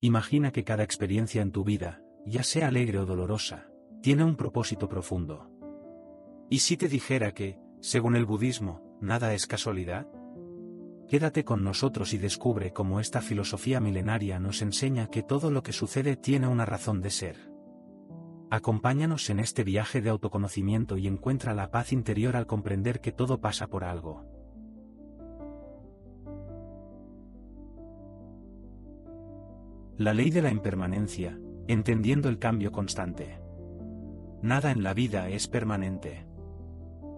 Imagina que cada experiencia en tu vida, ya sea alegre o dolorosa, tiene un propósito profundo. ¿Y si te dijera que, según el budismo, nada es casualidad? Quédate con nosotros y descubre cómo esta filosofía milenaria nos enseña que todo lo que sucede tiene una razón de ser. Acompáñanos en este viaje de autoconocimiento y encuentra la paz interior al comprender que todo pasa por algo. La ley de la impermanencia, entendiendo el cambio constante. Nada en la vida es permanente.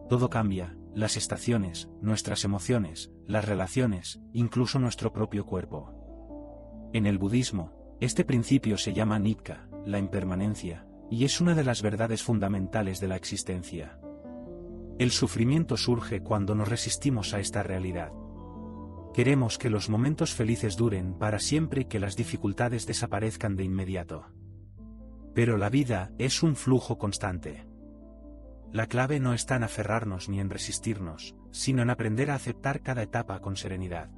Todo cambia, las estaciones, nuestras emociones, las relaciones, incluso nuestro propio cuerpo. En el budismo, este principio se llama Nibbca, la impermanencia, y es una de las verdades fundamentales de la existencia. El sufrimiento surge cuando nos resistimos a esta realidad. Queremos que los momentos felices duren para siempre y que las dificultades desaparezcan de inmediato. Pero la vida es un flujo constante. La clave no está en aferrarnos ni en resistirnos, sino en aprender a aceptar cada etapa con serenidad.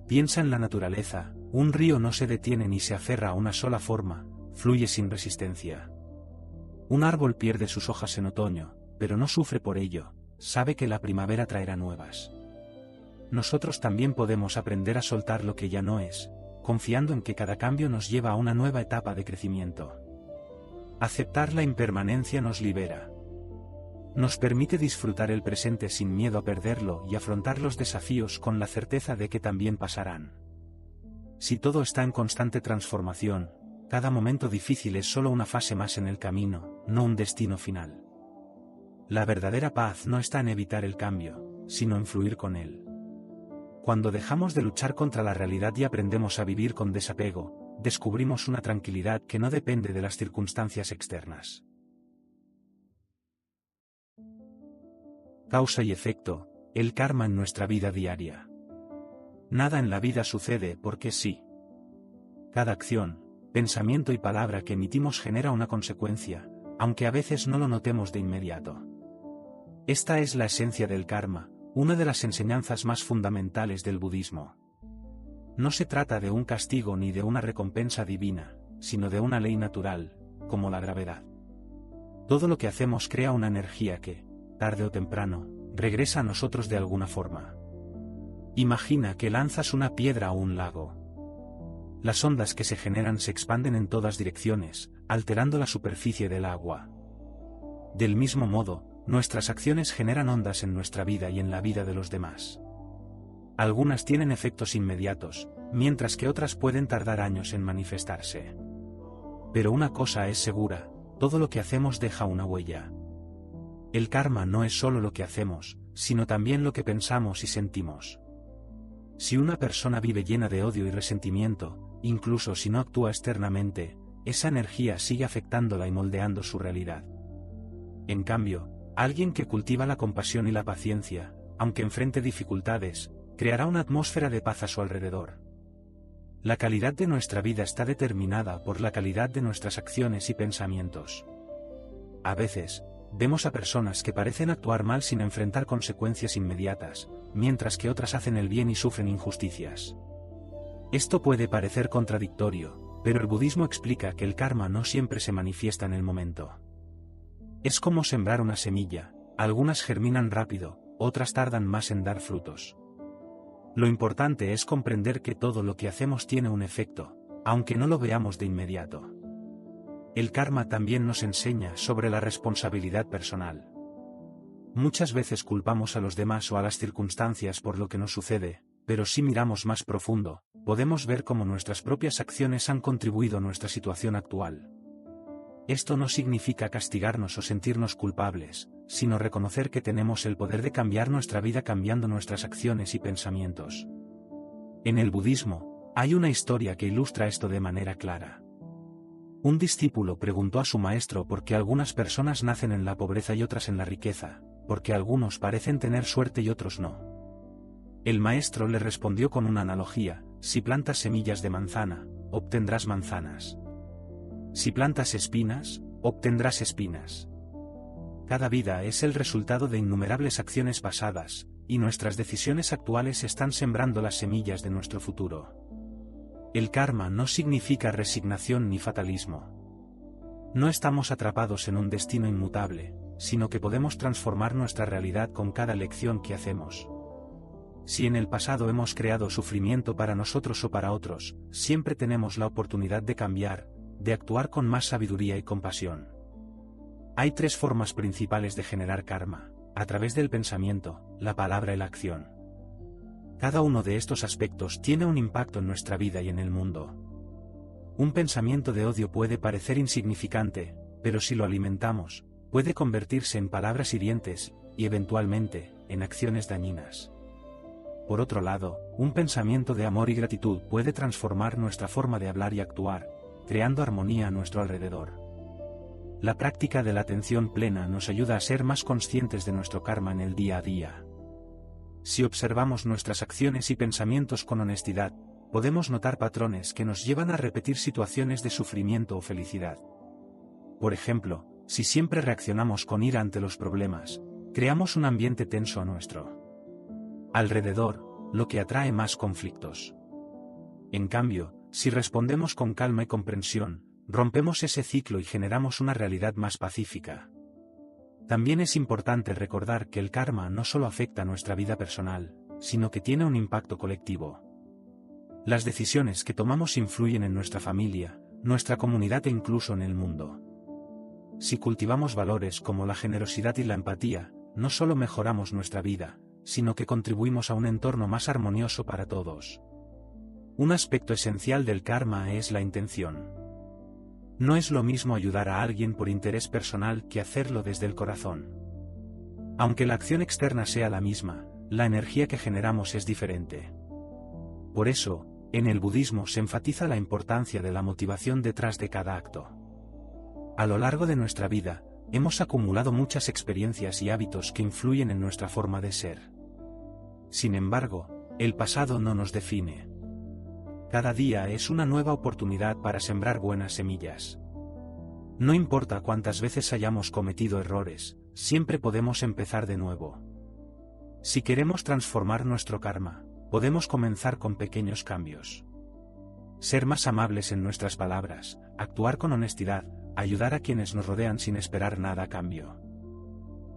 Piensa en la naturaleza, un río no se detiene ni se aferra a una sola forma, fluye sin resistencia. Un árbol pierde sus hojas en otoño, pero no sufre por ello, sabe que la primavera traerá nuevas. Nosotros también podemos aprender a soltar lo que ya no es, confiando en que cada cambio nos lleva a una nueva etapa de crecimiento. Aceptar la impermanencia nos libera. Nos permite disfrutar el presente sin miedo a perderlo y afrontar los desafíos con la certeza de que también pasarán. Si todo está en constante transformación, cada momento difícil es solo una fase más en el camino, no un destino final. La verdadera paz no está en evitar el cambio, sino en fluir con él. Cuando dejamos de luchar contra la realidad y aprendemos a vivir con desapego, descubrimos una tranquilidad que no depende de las circunstancias externas. Causa y efecto, el karma en nuestra vida diaria. Nada en la vida sucede porque sí. Cada acción, pensamiento y palabra que emitimos genera una consecuencia, aunque a veces no lo notemos de inmediato. Esta es la esencia del karma, una de las enseñanzas más fundamentales del budismo. No se trata de un castigo ni de una recompensa divina, sino de una ley natural, como la gravedad. Todo lo que hacemos crea una energía que, tarde o temprano, regresa a nosotros de alguna forma. Imagina que lanzas una piedra a un lago. Las ondas que se generan se expanden en todas direcciones, alterando la superficie del agua. Del mismo modo, nuestras acciones generan ondas en nuestra vida y en la vida de los demás. Algunas tienen efectos inmediatos, mientras que otras pueden tardar años en manifestarse. Pero una cosa es segura, todo lo que hacemos deja una huella. El karma no es solo lo que hacemos, sino también lo que pensamos y sentimos. Si una persona vive llena de odio y resentimiento, incluso si no actúa externamente, esa energía sigue afectándola y moldeando su realidad. En cambio, alguien que cultiva la compasión y la paciencia, aunque enfrente dificultades, creará una atmósfera de paz a su alrededor. La calidad de nuestra vida está determinada por la calidad de nuestras acciones y pensamientos. A veces, vemos a personas que parecen actuar mal sin enfrentar consecuencias inmediatas, mientras que otras hacen el bien y sufren injusticias. Esto puede parecer contradictorio, pero el budismo explica que el karma no siempre se manifiesta en el momento. Es como sembrar una semilla, algunas germinan rápido, otras tardan más en dar frutos. Lo importante es comprender que todo lo que hacemos tiene un efecto, aunque no lo veamos de inmediato. El karma también nos enseña sobre la responsabilidad personal. Muchas veces culpamos a los demás o a las circunstancias por lo que nos sucede, pero si miramos más profundo, podemos ver cómo nuestras propias acciones han contribuido a nuestra situación actual. Esto no significa castigarnos o sentirnos culpables, sino reconocer que tenemos el poder de cambiar nuestra vida cambiando nuestras acciones y pensamientos. En el budismo, hay una historia que ilustra esto de manera clara. Un discípulo preguntó a su maestro por qué algunas personas nacen en la pobreza y otras en la riqueza, porque algunos parecen tener suerte y otros no. El maestro le respondió con una analogía: si plantas semillas de manzana, obtendrás manzanas. Si plantas espinas, obtendrás espinas. Cada vida es el resultado de innumerables acciones pasadas, y nuestras decisiones actuales están sembrando las semillas de nuestro futuro. El karma no significa resignación ni fatalismo. No estamos atrapados en un destino inmutable, sino que podemos transformar nuestra realidad con cada elección que hacemos. Si en el pasado hemos creado sufrimiento para nosotros o para otros, siempre tenemos la oportunidad de cambiar, de actuar con más sabiduría y compasión. Hay 3 formas principales de generar karma: a través del pensamiento, la palabra y la acción. Cada uno de estos aspectos tiene un impacto en nuestra vida y en el mundo. Un pensamiento de odio puede parecer insignificante, pero si lo alimentamos, puede convertirse en palabras hirientes, y eventualmente, en acciones dañinas. Por otro lado, un pensamiento de amor y gratitud puede transformar nuestra forma de hablar y actuar, creando armonía a nuestro alrededor. La práctica de la atención plena nos ayuda a ser más conscientes de nuestro karma en el día a día. Si observamos nuestras acciones y pensamientos con honestidad, podemos notar patrones que nos llevan a repetir situaciones de sufrimiento o felicidad. Por ejemplo, si siempre reaccionamos con ira ante los problemas, creamos un ambiente tenso a nuestro alrededor, lo que atrae más conflictos. En cambio, si respondemos con calma y comprensión, rompemos ese ciclo y generamos una realidad más pacífica. También es importante recordar que el karma no solo afecta nuestra vida personal, sino que tiene un impacto colectivo. Las decisiones que tomamos influyen en nuestra familia, nuestra comunidad e incluso en el mundo. Si cultivamos valores como la generosidad y la empatía, no solo mejoramos nuestra vida, sino que contribuimos a un entorno más armonioso para todos. Un aspecto esencial del karma es la intención. No es lo mismo ayudar a alguien por interés personal que hacerlo desde el corazón. Aunque la acción externa sea la misma, la energía que generamos es diferente. Por eso, en el budismo se enfatiza la importancia de la motivación detrás de cada acto. A lo largo de nuestra vida, hemos acumulado muchas experiencias y hábitos que influyen en nuestra forma de ser. Sin embargo, el pasado no nos define. Cada día es una nueva oportunidad para sembrar buenas semillas. No importa cuántas veces hayamos cometido errores, siempre podemos empezar de nuevo. Si queremos transformar nuestro karma, podemos comenzar con pequeños cambios. Ser más amables en nuestras palabras, actuar con honestidad, ayudar a quienes nos rodean sin esperar nada a cambio.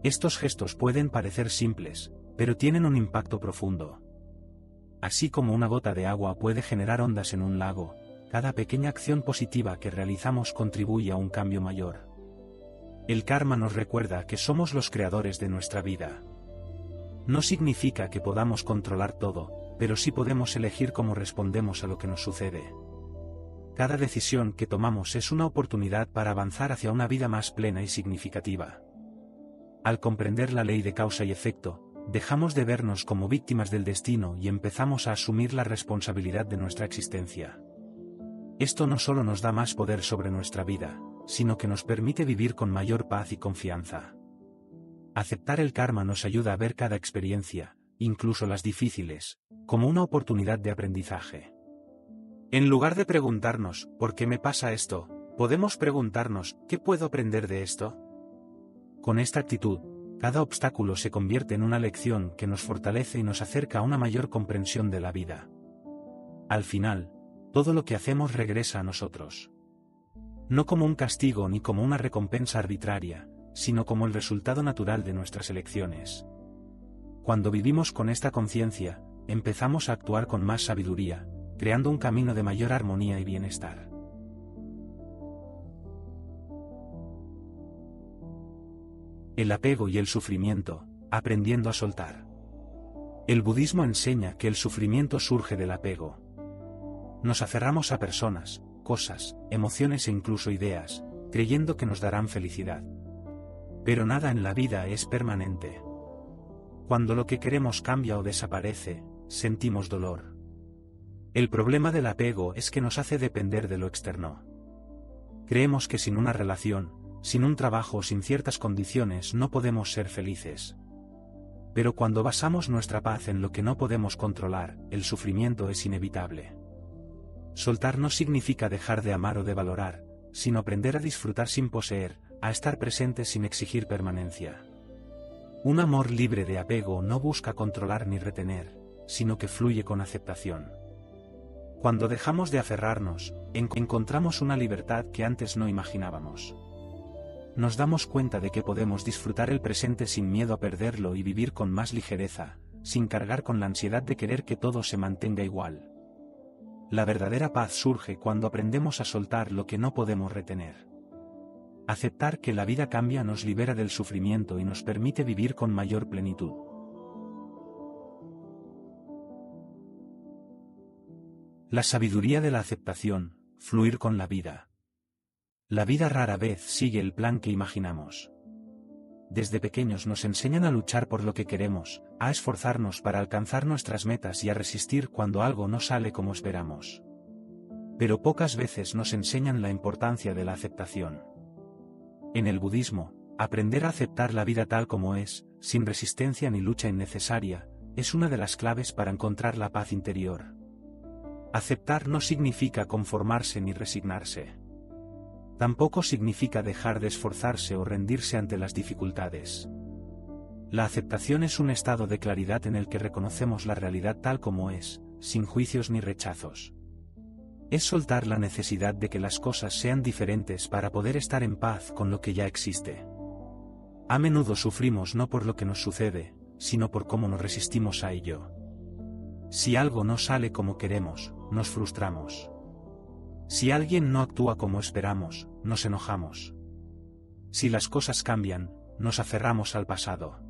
Estos gestos pueden parecer simples, pero tienen un impacto profundo. Así como una gota de agua puede generar ondas en un lago, cada pequeña acción positiva que realizamos contribuye a un cambio mayor. El karma nos recuerda que somos los creadores de nuestra vida. No significa que podamos controlar todo, pero sí podemos elegir cómo respondemos a lo que nos sucede. Cada decisión que tomamos es una oportunidad para avanzar hacia una vida más plena y significativa. Al comprender la ley de causa y efecto, dejamos de vernos como víctimas del destino y empezamos a asumir la responsabilidad de nuestra existencia. Esto no solo nos da más poder sobre nuestra vida, sino que nos permite vivir con mayor paz y confianza. Aceptar el karma nos ayuda a ver cada experiencia, incluso las difíciles, como una oportunidad de aprendizaje. En lugar de preguntarnos, ¿por qué me pasa esto?, podemos preguntarnos, ¿qué puedo aprender de esto? Con esta actitud, cada obstáculo se convierte en una lección que nos fortalece y nos acerca a una mayor comprensión de la vida. Al final, todo lo que hacemos regresa a nosotros. No como un castigo ni como una recompensa arbitraria, sino como el resultado natural de nuestras elecciones. Cuando vivimos con esta conciencia, empezamos a actuar con más sabiduría, creando un camino de mayor armonía y bienestar. El apego y el sufrimiento, aprendiendo a soltar. El budismo enseña que el sufrimiento surge del apego. Nos aferramos a personas, cosas, emociones e incluso ideas, creyendo que nos darán felicidad. Pero nada en la vida es permanente. Cuando lo que queremos cambia o desaparece, sentimos dolor. El problema del apego es que nos hace depender de lo externo. Creemos que sin una relación, sin un trabajo o sin ciertas condiciones no podemos ser felices. Pero cuando basamos nuestra paz en lo que no podemos controlar, el sufrimiento es inevitable. Soltar no significa dejar de amar o de valorar, sino aprender a disfrutar sin poseer, a estar presente sin exigir permanencia. Un amor libre de apego no busca controlar ni retener, sino que fluye con aceptación. Cuando dejamos de aferrarnos, encontramos una libertad que antes no imaginábamos. Nos damos cuenta de que podemos disfrutar el presente sin miedo a perderlo y vivir con más ligereza, sin cargar con la ansiedad de querer que todo se mantenga igual. La verdadera paz surge cuando aprendemos a soltar lo que no podemos retener. Aceptar que la vida cambia nos libera del sufrimiento y nos permite vivir con mayor plenitud. La sabiduría de la aceptación, fluir con la vida. La vida rara vez sigue el plan que imaginamos. Desde pequeños nos enseñan a luchar por lo que queremos, a esforzarnos para alcanzar nuestras metas y a resistir cuando algo no sale como esperamos. Pero pocas veces nos enseñan la importancia de la aceptación. En el budismo, aprender a aceptar la vida tal como es, sin resistencia ni lucha innecesaria, es una de las claves para encontrar la paz interior. Aceptar no significa conformarse ni resignarse. Tampoco significa dejar de esforzarse o rendirse ante las dificultades. La aceptación es un estado de claridad en el que reconocemos la realidad tal como es, sin juicios ni rechazos. Es soltar la necesidad de que las cosas sean diferentes para poder estar en paz con lo que ya existe. A menudo sufrimos no por lo que nos sucede, sino por cómo nos resistimos a ello. Si algo no sale como queremos, nos frustramos. Si alguien no actúa como esperamos, nos enojamos. Si las cosas cambian, nos aferramos al pasado.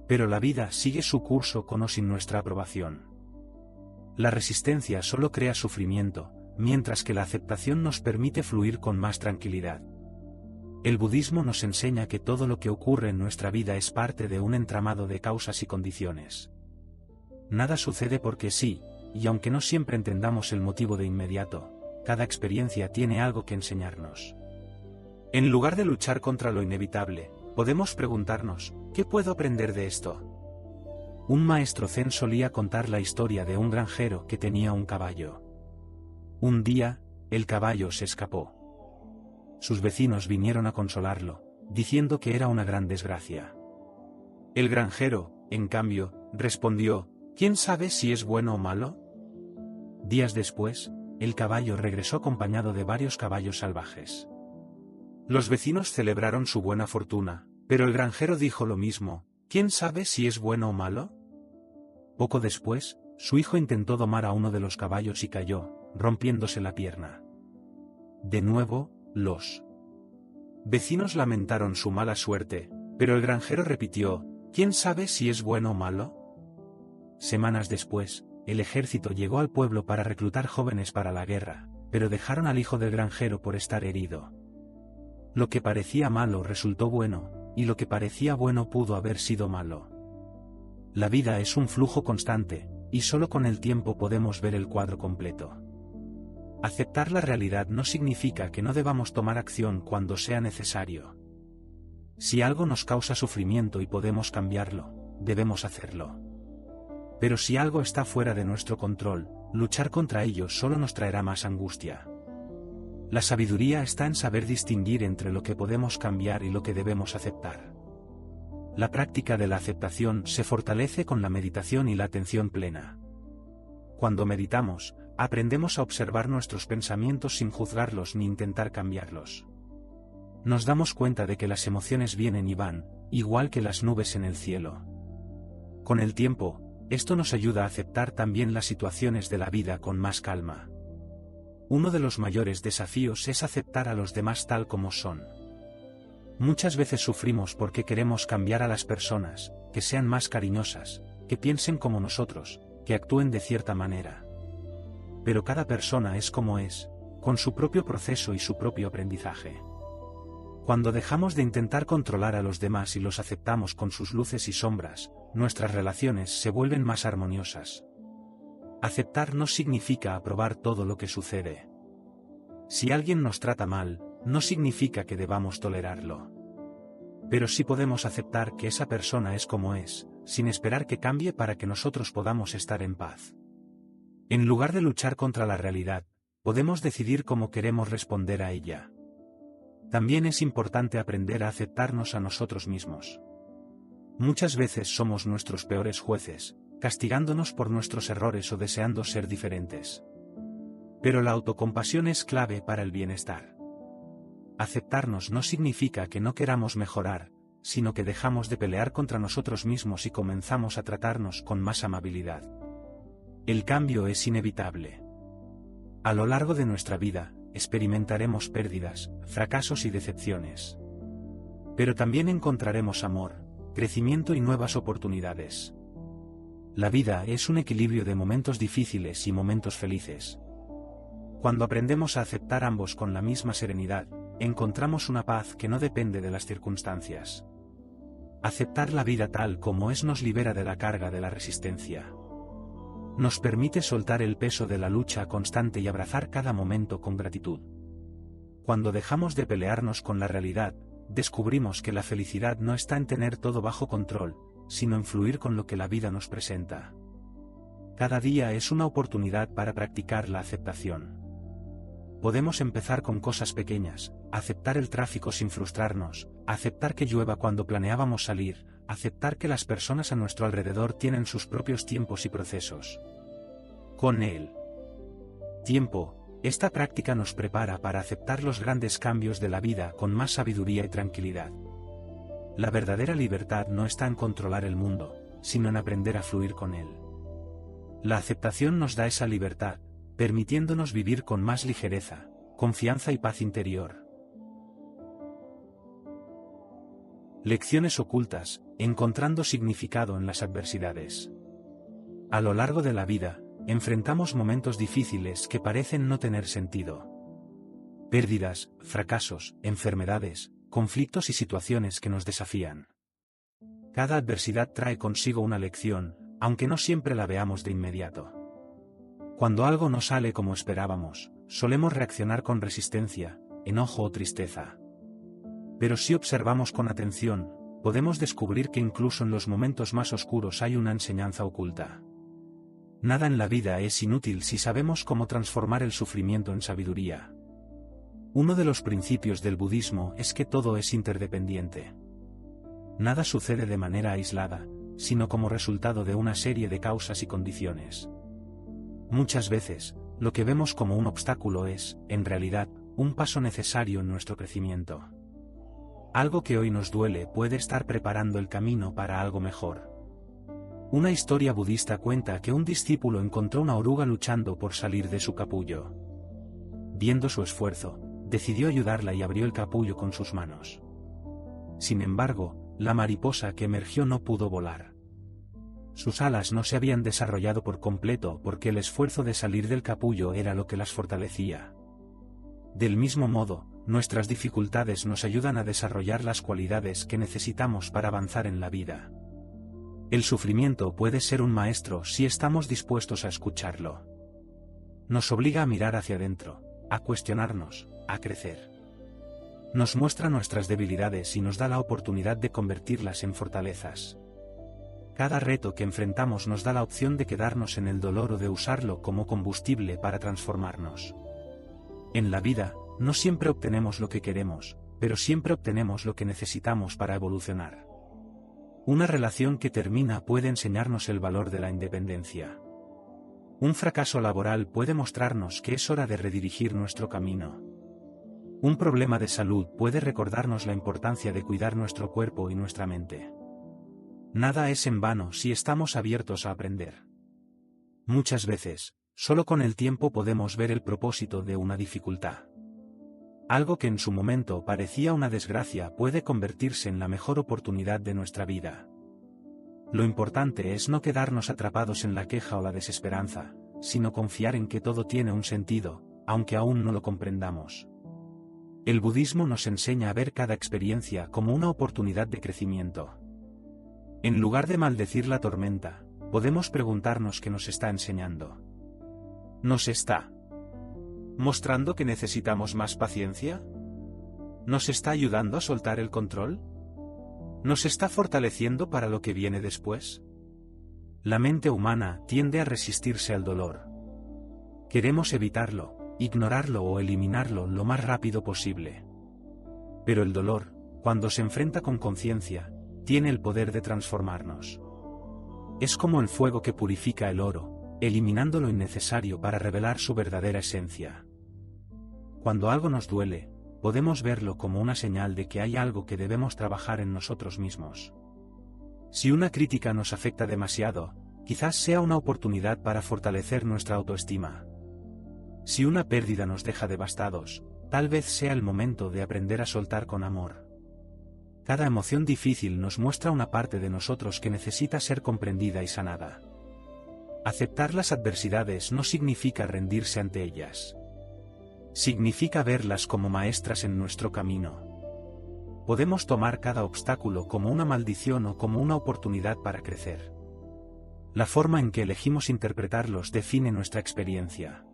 Pero la vida sigue su curso con o sin nuestra aprobación. La resistencia solo crea sufrimiento, mientras que la aceptación nos permite fluir con más tranquilidad. El budismo nos enseña que todo lo que ocurre en nuestra vida es parte de un entramado de causas y condiciones. Nada sucede porque sí, y aunque no siempre entendamos el motivo de inmediato, cada experiencia tiene algo que enseñarnos. En lugar de luchar contra lo inevitable, podemos preguntarnos, ¿qué puedo aprender de esto? Un maestro zen solía contar la historia de un granjero que tenía un caballo. Un día, el caballo se escapó. Sus vecinos vinieron a consolarlo, diciendo que era una gran desgracia. El granjero, en cambio, respondió, ¿quién sabe si es bueno o malo? Días después, el caballo regresó acompañado de varios caballos salvajes. Los vecinos celebraron su buena fortuna, pero el granjero dijo lo mismo, ¿quién sabe si es bueno o malo? Poco después, su hijo intentó domar a uno de los caballos y cayó, rompiéndose la pierna. De nuevo, los vecinos lamentaron su mala suerte, pero el granjero repitió, ¿quién sabe si es bueno o malo? Semanas después, el ejército llegó al pueblo para reclutar jóvenes para la guerra, pero dejaron al hijo del granjero por estar herido. Lo que parecía malo resultó bueno, y lo que parecía bueno pudo haber sido malo. La vida es un flujo constante, y solo con el tiempo podemos ver el cuadro completo. Aceptar la realidad no significa que no debamos tomar acción cuando sea necesario. Si algo nos causa sufrimiento y podemos cambiarlo, debemos hacerlo. Pero si algo está fuera de nuestro control, luchar contra ello solo nos traerá más angustia. La sabiduría está en saber distinguir entre lo que podemos cambiar y lo que debemos aceptar. La práctica de la aceptación se fortalece con la meditación y la atención plena. Cuando meditamos, aprendemos a observar nuestros pensamientos sin juzgarlos ni intentar cambiarlos. Nos damos cuenta de que las emociones vienen y van, igual que las nubes en el cielo. Con el tiempo, esto nos ayuda a aceptar también las situaciones de la vida con más calma. Uno de los mayores desafíos es aceptar a los demás tal como son. Muchas veces sufrimos porque queremos cambiar a las personas, que sean más cariñosas, que piensen como nosotros, que actúen de cierta manera. Pero cada persona es como es, con su propio proceso y su propio aprendizaje. Cuando dejamos de intentar controlar a los demás y los aceptamos con sus luces y sombras, nuestras relaciones se vuelven más armoniosas. Aceptar no significa aprobar todo lo que sucede. Si alguien nos trata mal, no significa que debamos tolerarlo. Pero sí podemos aceptar que esa persona es como es, sin esperar que cambie para que nosotros podamos estar en paz. En lugar de luchar contra la realidad, podemos decidir cómo queremos responder a ella. También es importante aprender a aceptarnos a nosotros mismos. Muchas veces somos nuestros peores jueces, castigándonos por nuestros errores o deseando ser diferentes. Pero la autocompasión es clave para el bienestar. Aceptarnos no significa que no queramos mejorar, sino que dejamos de pelear contra nosotros mismos y comenzamos a tratarnos con más amabilidad. El cambio es inevitable. A lo largo de nuestra vida, experimentaremos pérdidas, fracasos y decepciones. Pero también encontraremos amor, crecimiento y nuevas oportunidades. La vida es un equilibrio de momentos difíciles y momentos felices. Cuando aprendemos a aceptar ambos con la misma serenidad, encontramos una paz que no depende de las circunstancias. Aceptar la vida tal como es nos libera de la carga de la resistencia. Nos permite soltar el peso de la lucha constante y abrazar cada momento con gratitud. Cuando dejamos de pelearnos con la realidad, descubrimos que la felicidad no está en tener todo bajo control, sino en fluir con lo que la vida nos presenta. Cada día es una oportunidad para practicar la aceptación. Podemos empezar con cosas pequeñas, aceptar el tráfico sin frustrarnos, aceptar que llueva cuando planeábamos salir, aceptar que las personas a nuestro alrededor tienen sus propios tiempos y procesos. Con el tiempo, esta práctica nos prepara para aceptar los grandes cambios de la vida con más sabiduría y tranquilidad. La verdadera libertad no está en controlar el mundo, sino en aprender a fluir con él. La aceptación nos da esa libertad, permitiéndonos vivir con más ligereza, confianza y paz interior. Lecciones ocultas, encontrando significado en las adversidades. A lo largo de la vida, enfrentamos momentos difíciles que parecen no tener sentido. Pérdidas, fracasos, enfermedades, conflictos y situaciones que nos desafían. Cada adversidad trae consigo una lección, aunque no siempre la veamos de inmediato. Cuando algo no sale como esperábamos, solemos reaccionar con resistencia, enojo o tristeza. Pero si observamos con atención, podemos descubrir que incluso en los momentos más oscuros hay una enseñanza oculta. Nada en la vida es inútil si sabemos cómo transformar el sufrimiento en sabiduría. Uno de los principios del budismo es que todo es interdependiente. Nada sucede de manera aislada, sino como resultado de una serie de causas y condiciones. Muchas veces, lo que vemos como un obstáculo es, en realidad, un paso necesario en nuestro crecimiento. Algo que hoy nos duele puede estar preparando el camino para algo mejor. Una historia budista cuenta que un discípulo encontró una oruga luchando por salir de su capullo. Viendo su esfuerzo, decidió ayudarla y abrió el capullo con sus manos. Sin embargo, la mariposa que emergió no pudo volar. Sus alas no se habían desarrollado por completo porque el esfuerzo de salir del capullo era lo que las fortalecía. Del mismo modo, nuestras dificultades nos ayudan a desarrollar las cualidades que necesitamos para avanzar en la vida. El sufrimiento puede ser un maestro si estamos dispuestos a escucharlo. Nos obliga a mirar hacia adentro, a cuestionarnos, a crecer. Nos muestra nuestras debilidades y nos da la oportunidad de convertirlas en fortalezas. Cada reto que enfrentamos nos da la opción de quedarnos en el dolor o de usarlo como combustible para transformarnos. En la vida, no siempre obtenemos lo que queremos, pero siempre obtenemos lo que necesitamos para evolucionar. Una relación que termina puede enseñarnos el valor de la independencia. Un fracaso laboral puede mostrarnos que es hora de redirigir nuestro camino. Un problema de salud puede recordarnos la importancia de cuidar nuestro cuerpo y nuestra mente. Nada es en vano si estamos abiertos a aprender. Muchas veces, solo con el tiempo podemos ver el propósito de una dificultad. Algo que en su momento parecía una desgracia puede convertirse en la mejor oportunidad de nuestra vida. Lo importante es no quedarnos atrapados en la queja o la desesperanza, sino confiar en que todo tiene un sentido, aunque aún no lo comprendamos. El budismo nos enseña a ver cada experiencia como una oportunidad de crecimiento. En lugar de maldecir la tormenta, podemos preguntarnos qué nos está enseñando. ¿Nos está mostrando que necesitamos más paciencia? ¿Nos está ayudando a soltar el control? ¿Nos está fortaleciendo para lo que viene después? La mente humana tiende a resistirse al dolor. Queremos evitarlo, ignorarlo o eliminarlo lo más rápido posible. Pero el dolor, cuando se enfrenta con conciencia, tiene el poder de transformarnos. Es como el fuego que purifica el oro, eliminando lo innecesario para revelar su verdadera esencia. Cuando algo nos duele, podemos verlo como una señal de que hay algo que debemos trabajar en nosotros mismos. Si una crítica nos afecta demasiado, quizás sea una oportunidad para fortalecer nuestra autoestima. Si una pérdida nos deja devastados, tal vez sea el momento de aprender a soltar con amor. Cada emoción difícil nos muestra una parte de nosotros que necesita ser comprendida y sanada. Aceptar las adversidades no significa rendirse ante ellas. Significa verlas como maestras en nuestro camino. Podemos tomar cada obstáculo como una maldición o como una oportunidad para crecer. La forma en que elegimos interpretarlos define nuestra experiencia.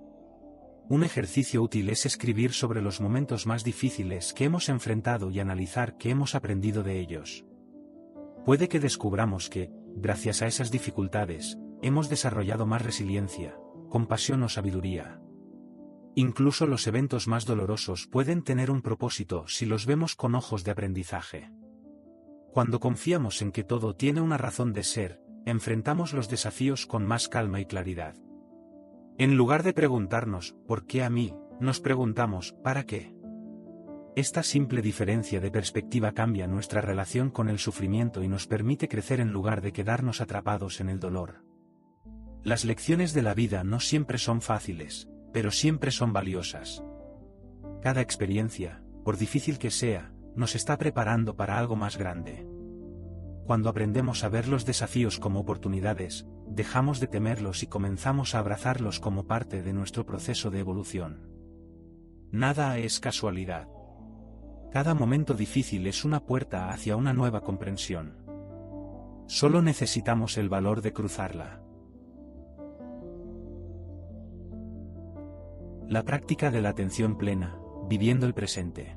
Un ejercicio útil es escribir sobre los momentos más difíciles que hemos enfrentado y analizar qué hemos aprendido de ellos. Puede que descubramos que, gracias a esas dificultades, hemos desarrollado más resiliencia, compasión o sabiduría. Incluso los eventos más dolorosos pueden tener un propósito si los vemos con ojos de aprendizaje. Cuando confiamos en que todo tiene una razón de ser, enfrentamos los desafíos con más calma y claridad. En lugar de preguntarnos, ¿por qué a mí?, nos preguntamos, ¿para qué? Esta simple diferencia de perspectiva cambia nuestra relación con el sufrimiento y nos permite crecer en lugar de quedarnos atrapados en el dolor. Las lecciones de la vida no siempre son fáciles, pero siempre son valiosas. Cada experiencia, por difícil que sea, nos está preparando para algo más grande. Cuando aprendemos a ver los desafíos como oportunidades, dejamos de temerlos y comenzamos a abrazarlos como parte de nuestro proceso de evolución. Nada es casualidad. Cada momento difícil es una puerta hacia una nueva comprensión. Solo necesitamos el valor de cruzarla. La práctica de la atención plena, viviendo el presente.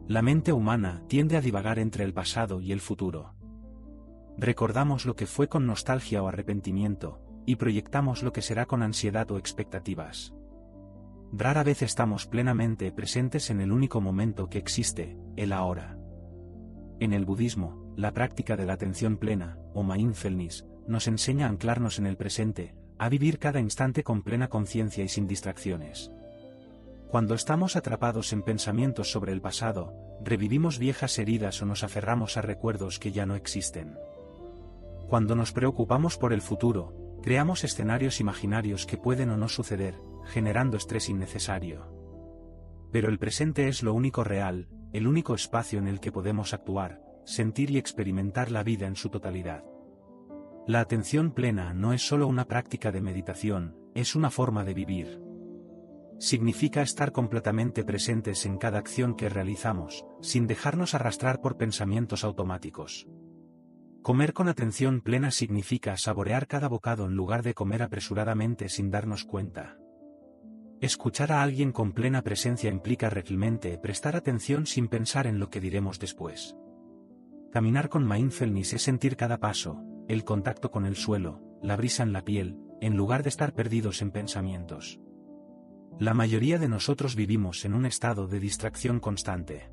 La mente humana tiende a divagar entre el pasado y el futuro. Recordamos lo que fue con nostalgia o arrepentimiento, y proyectamos lo que será con ansiedad o expectativas. Rara vez estamos plenamente presentes en el único momento que existe, el ahora. En el budismo, la práctica de la atención plena, o mindfulness, nos enseña a anclarnos en el presente, a vivir cada instante con plena conciencia y sin distracciones. Cuando estamos atrapados en pensamientos sobre el pasado, revivimos viejas heridas o nos aferramos a recuerdos que ya no existen. Cuando nos preocupamos por el futuro, creamos escenarios imaginarios que pueden o no suceder, generando estrés innecesario. Pero el presente es lo único real, el único espacio en el que podemos actuar, sentir y experimentar la vida en su totalidad. La atención plena no es solo una práctica de meditación, es una forma de vivir. Significa estar completamente presentes en cada acción que realizamos, sin dejarnos arrastrar por pensamientos automáticos. Comer con atención plena significa saborear cada bocado en lugar de comer apresuradamente sin darnos cuenta. Escuchar a alguien con plena presencia implica realmente prestar atención sin pensar en lo que diremos después. Caminar con mindfulness es sentir cada paso, el contacto con el suelo, la brisa en la piel, en lugar de estar perdidos en pensamientos. La mayoría de nosotros vivimos en un estado de distracción constante.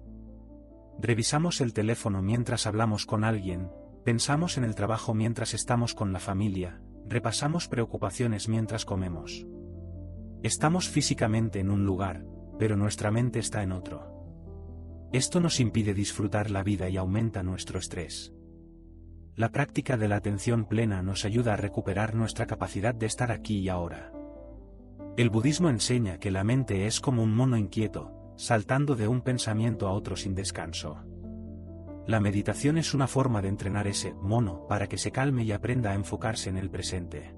Revisamos el teléfono mientras hablamos con alguien, pensamos en el trabajo mientras estamos con la familia, repasamos preocupaciones mientras comemos. Estamos físicamente en un lugar, pero nuestra mente está en otro. Esto nos impide disfrutar la vida y aumenta nuestro estrés. La práctica de la atención plena nos ayuda a recuperar nuestra capacidad de estar aquí y ahora. El budismo enseña que la mente es como un mono inquieto, saltando de un pensamiento a otro sin descanso. La meditación es una forma de entrenar ese mono para que se calme y aprenda a enfocarse en el presente.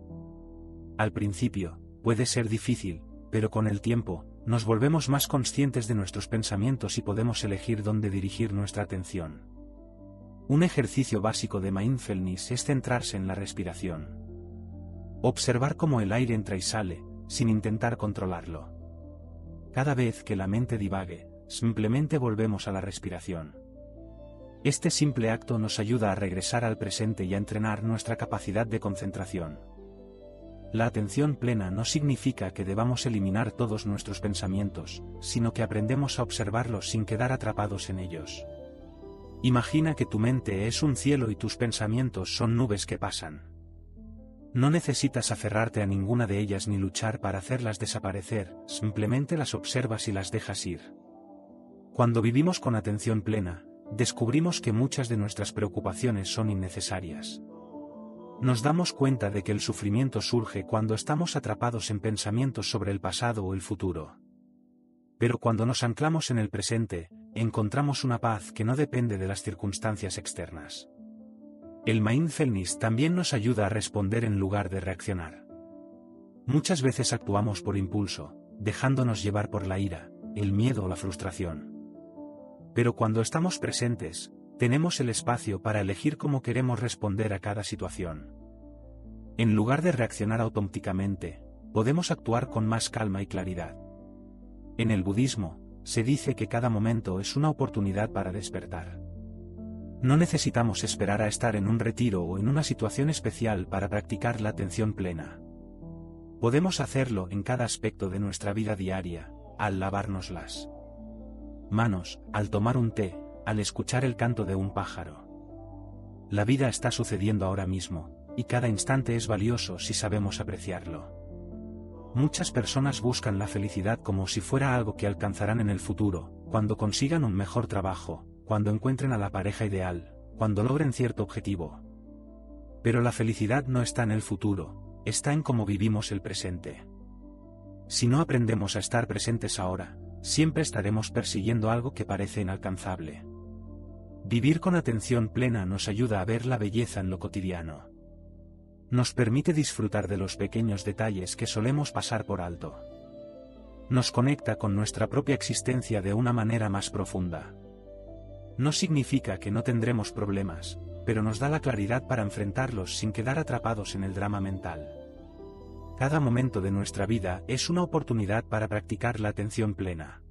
Al principio, puede ser difícil, pero con el tiempo, nos volvemos más conscientes de nuestros pensamientos y podemos elegir dónde dirigir nuestra atención. Un ejercicio básico de mindfulness es centrarse en la respiración. Observar cómo el aire entra y sale, sin intentar controlarlo. Cada vez que la mente divague, simplemente volvemos a la respiración. Este simple acto nos ayuda a regresar al presente y a entrenar nuestra capacidad de concentración. La atención plena no significa que debamos eliminar todos nuestros pensamientos, sino que aprendemos a observarlos sin quedar atrapados en ellos. Imagina que tu mente es un cielo y tus pensamientos son nubes que pasan. No necesitas aferrarte a ninguna de ellas ni luchar para hacerlas desaparecer, simplemente las observas y las dejas ir. Cuando vivimos con atención plena, descubrimos que muchas de nuestras preocupaciones son innecesarias. Nos damos cuenta de que el sufrimiento surge cuando estamos atrapados en pensamientos sobre el pasado o el futuro. Pero cuando nos anclamos en el presente, encontramos una paz que no depende de las circunstancias externas. El mindfulness también nos ayuda a responder en lugar de reaccionar. Muchas veces actuamos por impulso, dejándonos llevar por la ira, el miedo o la frustración. Pero cuando estamos presentes, tenemos el espacio para elegir cómo queremos responder a cada situación. En lugar de reaccionar automáticamente, podemos actuar con más calma y claridad. En el budismo, se dice que cada momento es una oportunidad para despertar. No necesitamos esperar a estar en un retiro o en una situación especial para practicar la atención plena. Podemos hacerlo en cada aspecto de nuestra vida diaria, al lavarnos las manos, al tomar un té, al escuchar el canto de un pájaro. La vida está sucediendo ahora mismo, y cada instante es valioso si sabemos apreciarlo. Muchas personas buscan la felicidad como si fuera algo que alcanzarán en el futuro, cuando consigan un mejor trabajo, cuando encuentren a la pareja ideal, cuando logren cierto objetivo. Pero la felicidad no está en el futuro, está en cómo vivimos el presente. Si no aprendemos a estar presentes ahora, siempre estaremos persiguiendo algo que parece inalcanzable. Vivir con atención plena nos ayuda a ver la belleza en lo cotidiano. Nos permite disfrutar de los pequeños detalles que solemos pasar por alto. Nos conecta con nuestra propia existencia de una manera más profunda. No significa que no tendremos problemas, pero nos da la claridad para enfrentarlos sin quedar atrapados en el drama mental. Cada momento de nuestra vida es una oportunidad para practicar la atención plena.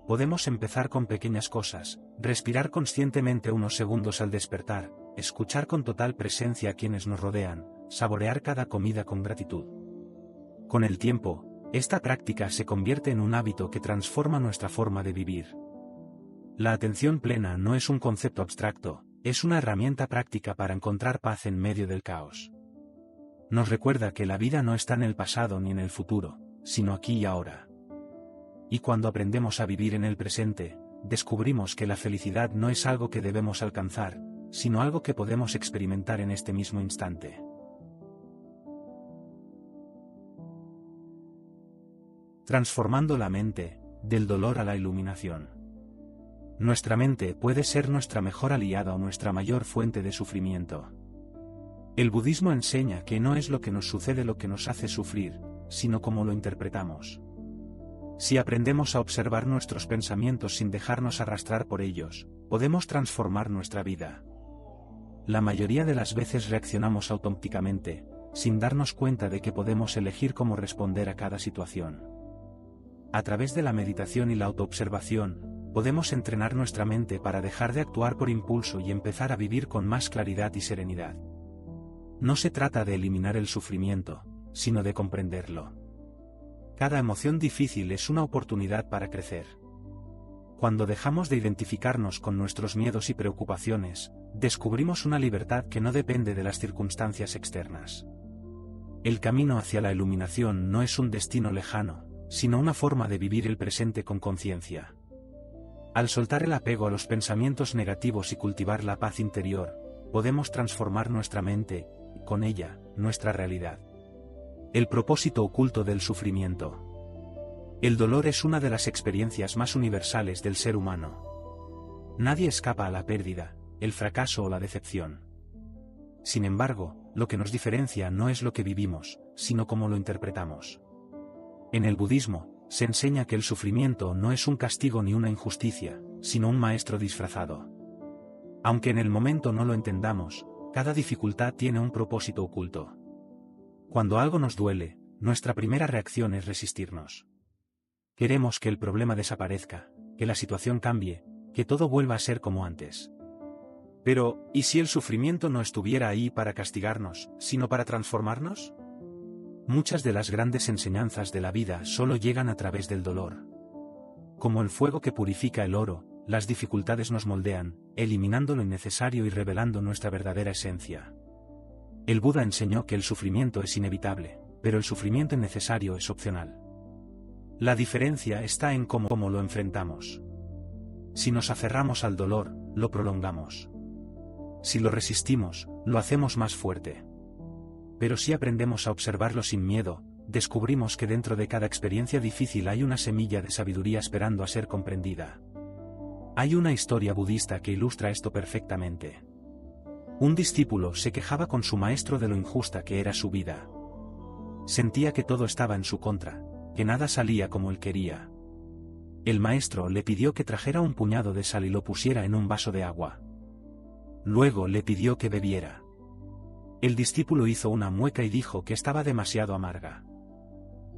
Podemos empezar con pequeñas cosas, respirar conscientemente unos segundos al despertar, escuchar con total presencia a quienes nos rodean, saborear cada comida con gratitud. Con el tiempo, esta práctica se convierte en un hábito que transforma nuestra forma de vivir. La atención plena no es un concepto abstracto, es una herramienta práctica para encontrar paz en medio del caos. Nos recuerda que la vida no está en el pasado ni en el futuro, sino aquí y ahora. Y cuando aprendemos a vivir en el presente, descubrimos que la felicidad no es algo que debemos alcanzar, sino algo que podemos experimentar en este mismo instante. Transformando la mente, del dolor a la iluminación. Nuestra mente puede ser nuestra mejor aliada o nuestra mayor fuente de sufrimiento. El budismo enseña que no es lo que nos sucede lo que nos hace sufrir, sino cómo lo interpretamos. Si aprendemos a observar nuestros pensamientos sin dejarnos arrastrar por ellos, podemos transformar nuestra vida. La mayoría de las veces reaccionamos automáticamente, sin darnos cuenta de que podemos elegir cómo responder a cada situación. A través de la meditación y la autoobservación, podemos entrenar nuestra mente para dejar de actuar por impulso y empezar a vivir con más claridad y serenidad. No se trata de eliminar el sufrimiento, sino de comprenderlo. Cada emoción difícil es una oportunidad para crecer. Cuando dejamos de identificarnos con nuestros miedos y preocupaciones, descubrimos una libertad que no depende de las circunstancias externas. El camino hacia la iluminación no es un destino lejano, sino una forma de vivir el presente con conciencia. Al soltar el apego a los pensamientos negativos y cultivar la paz interior, podemos transformar nuestra mente, y con ella, nuestra realidad. El propósito oculto del sufrimiento. El dolor es una de las experiencias más universales del ser humano. Nadie escapa a la pérdida, el fracaso o la decepción. Sin embargo, lo que nos diferencia no es lo que vivimos, sino cómo lo interpretamos. En el budismo, se enseña que el sufrimiento no es un castigo ni una injusticia, sino un maestro disfrazado. Aunque en el momento no lo entendamos, cada dificultad tiene un propósito oculto. Cuando algo nos duele, nuestra primera reacción es resistirnos. Queremos que el problema desaparezca, que la situación cambie, que todo vuelva a ser como antes. Pero, ¿y si el sufrimiento no estuviera ahí para castigarnos, sino para transformarnos? Muchas de las grandes enseñanzas de la vida solo llegan a través del dolor. Como el fuego que purifica el oro, las dificultades nos moldean, eliminando lo innecesario y revelando nuestra verdadera esencia. El Buda enseñó que el sufrimiento es inevitable, pero el sufrimiento innecesario es opcional. La diferencia está en cómo lo enfrentamos. Si nos aferramos al dolor, lo prolongamos. Si lo resistimos, lo hacemos más fuerte. Pero si aprendemos a observarlo sin miedo, descubrimos que dentro de cada experiencia difícil hay una semilla de sabiduría esperando a ser comprendida. Hay una historia budista que ilustra esto perfectamente. Un discípulo se quejaba con su maestro de lo injusta que era su vida. Sentía que todo estaba en su contra, que nada salía como él quería. El maestro le pidió que trajera un puñado de sal y lo pusiera en un vaso de agua. Luego le pidió que bebiera. El discípulo hizo una mueca y dijo que estaba demasiado amarga.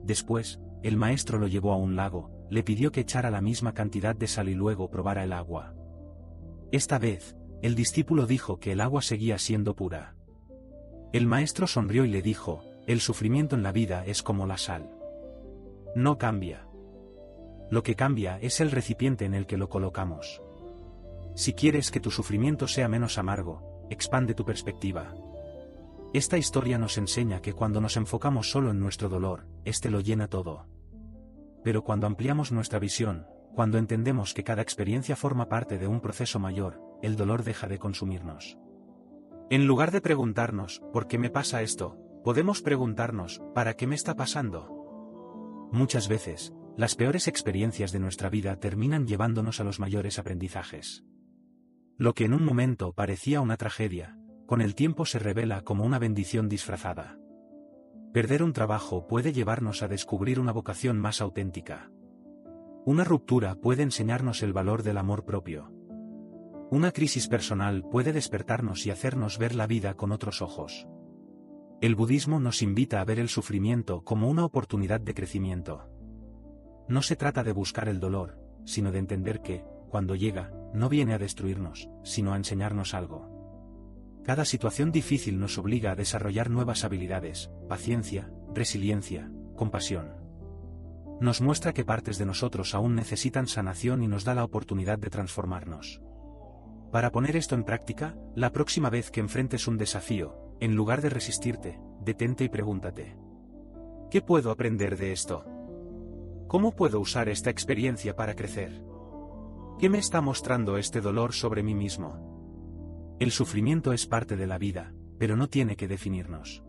Después, el maestro lo llevó a un lago, le pidió que echara la misma cantidad de sal y luego probara el agua. Esta vez, el discípulo dijo que el agua seguía siendo pura. El maestro sonrió y le dijo, el sufrimiento en la vida es como la sal. No cambia. Lo que cambia es el recipiente en el que lo colocamos. Si quieres que tu sufrimiento sea menos amargo, expande tu perspectiva. Esta historia nos enseña que cuando nos enfocamos solo en nuestro dolor, este lo llena todo. Pero cuando ampliamos nuestra visión, cuando entendemos que cada experiencia forma parte de un proceso mayor, el dolor deja de consumirnos. En lugar de preguntarnos, ¿por qué me pasa esto?, podemos preguntarnos, ¿para qué me está pasando? Muchas veces, las peores experiencias de nuestra vida terminan llevándonos a los mayores aprendizajes. Lo que en un momento parecía una tragedia, con el tiempo se revela como una bendición disfrazada. Perder un trabajo puede llevarnos a descubrir una vocación más auténtica. Una ruptura puede enseñarnos el valor del amor propio. Una crisis personal puede despertarnos y hacernos ver la vida con otros ojos. El budismo nos invita a ver el sufrimiento como una oportunidad de crecimiento. No se trata de buscar el dolor, sino de entender que, cuando llega, no viene a destruirnos, sino a enseñarnos algo. Cada situación difícil nos obliga a desarrollar nuevas habilidades, paciencia, resiliencia, compasión. Nos muestra que partes de nosotros aún necesitan sanación y nos da la oportunidad de transformarnos. Para poner esto en práctica, la próxima vez que enfrentes un desafío, en lugar de resistirte, detente y pregúntate: ¿qué puedo aprender de esto? ¿Cómo puedo usar esta experiencia para crecer? ¿Qué me está mostrando este dolor sobre mí mismo? El sufrimiento es parte de la vida, pero no tiene que definirnos.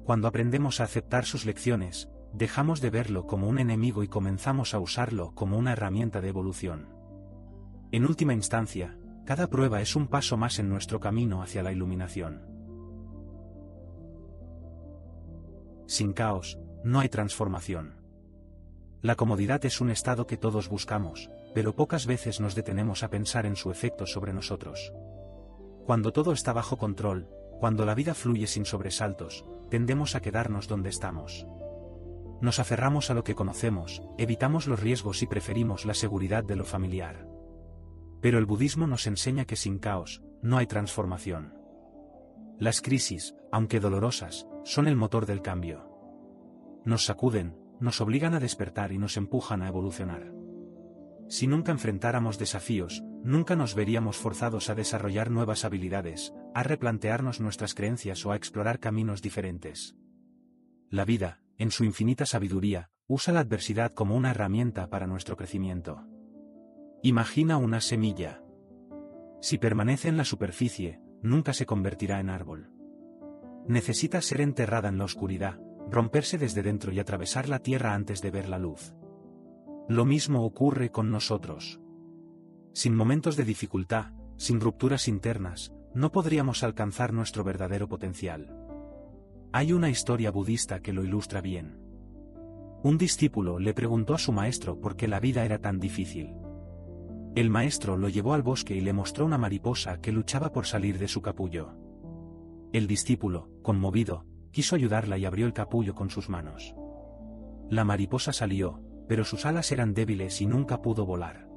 Cuando aprendemos a aceptar sus lecciones, dejamos de verlo como un enemigo y comenzamos a usarlo como una herramienta de evolución. En última instancia, cada prueba es un paso más en nuestro camino hacia la iluminación. Sin caos, no hay transformación. La comodidad es un estado que todos buscamos, pero pocas veces nos detenemos a pensar en su efecto sobre nosotros. Cuando todo está bajo control, cuando la vida fluye sin sobresaltos, tendemos a quedarnos donde estamos. Nos aferramos a lo que conocemos, evitamos los riesgos y preferimos la seguridad de lo familiar. Pero el budismo nos enseña que sin caos, no hay transformación. Las crisis, aunque dolorosas, son el motor del cambio. Nos sacuden, nos obligan a despertar y nos empujan a evolucionar. Si nunca enfrentáramos desafíos, nunca nos veríamos forzados a desarrollar nuevas habilidades, a replantearnos nuestras creencias o a explorar caminos diferentes. La vida, en su infinita sabiduría, usa la adversidad como una herramienta para nuestro crecimiento. Imagina una semilla. Si permanece en la superficie, nunca se convertirá en árbol. Necesita ser enterrada en la oscuridad, romperse desde dentro y atravesar la tierra antes de ver la luz. Lo mismo ocurre con nosotros. Sin momentos de dificultad, sin rupturas internas, no podríamos alcanzar nuestro verdadero potencial. Hay una historia budista que lo ilustra bien. Un discípulo le preguntó a su maestro por qué la vida era tan difícil. El maestro lo llevó al bosque y le mostró una mariposa que luchaba por salir de su capullo. El discípulo, conmovido, quiso ayudarla y abrió el capullo con sus manos. La mariposa salió, pero sus alas eran débiles y nunca pudo volar.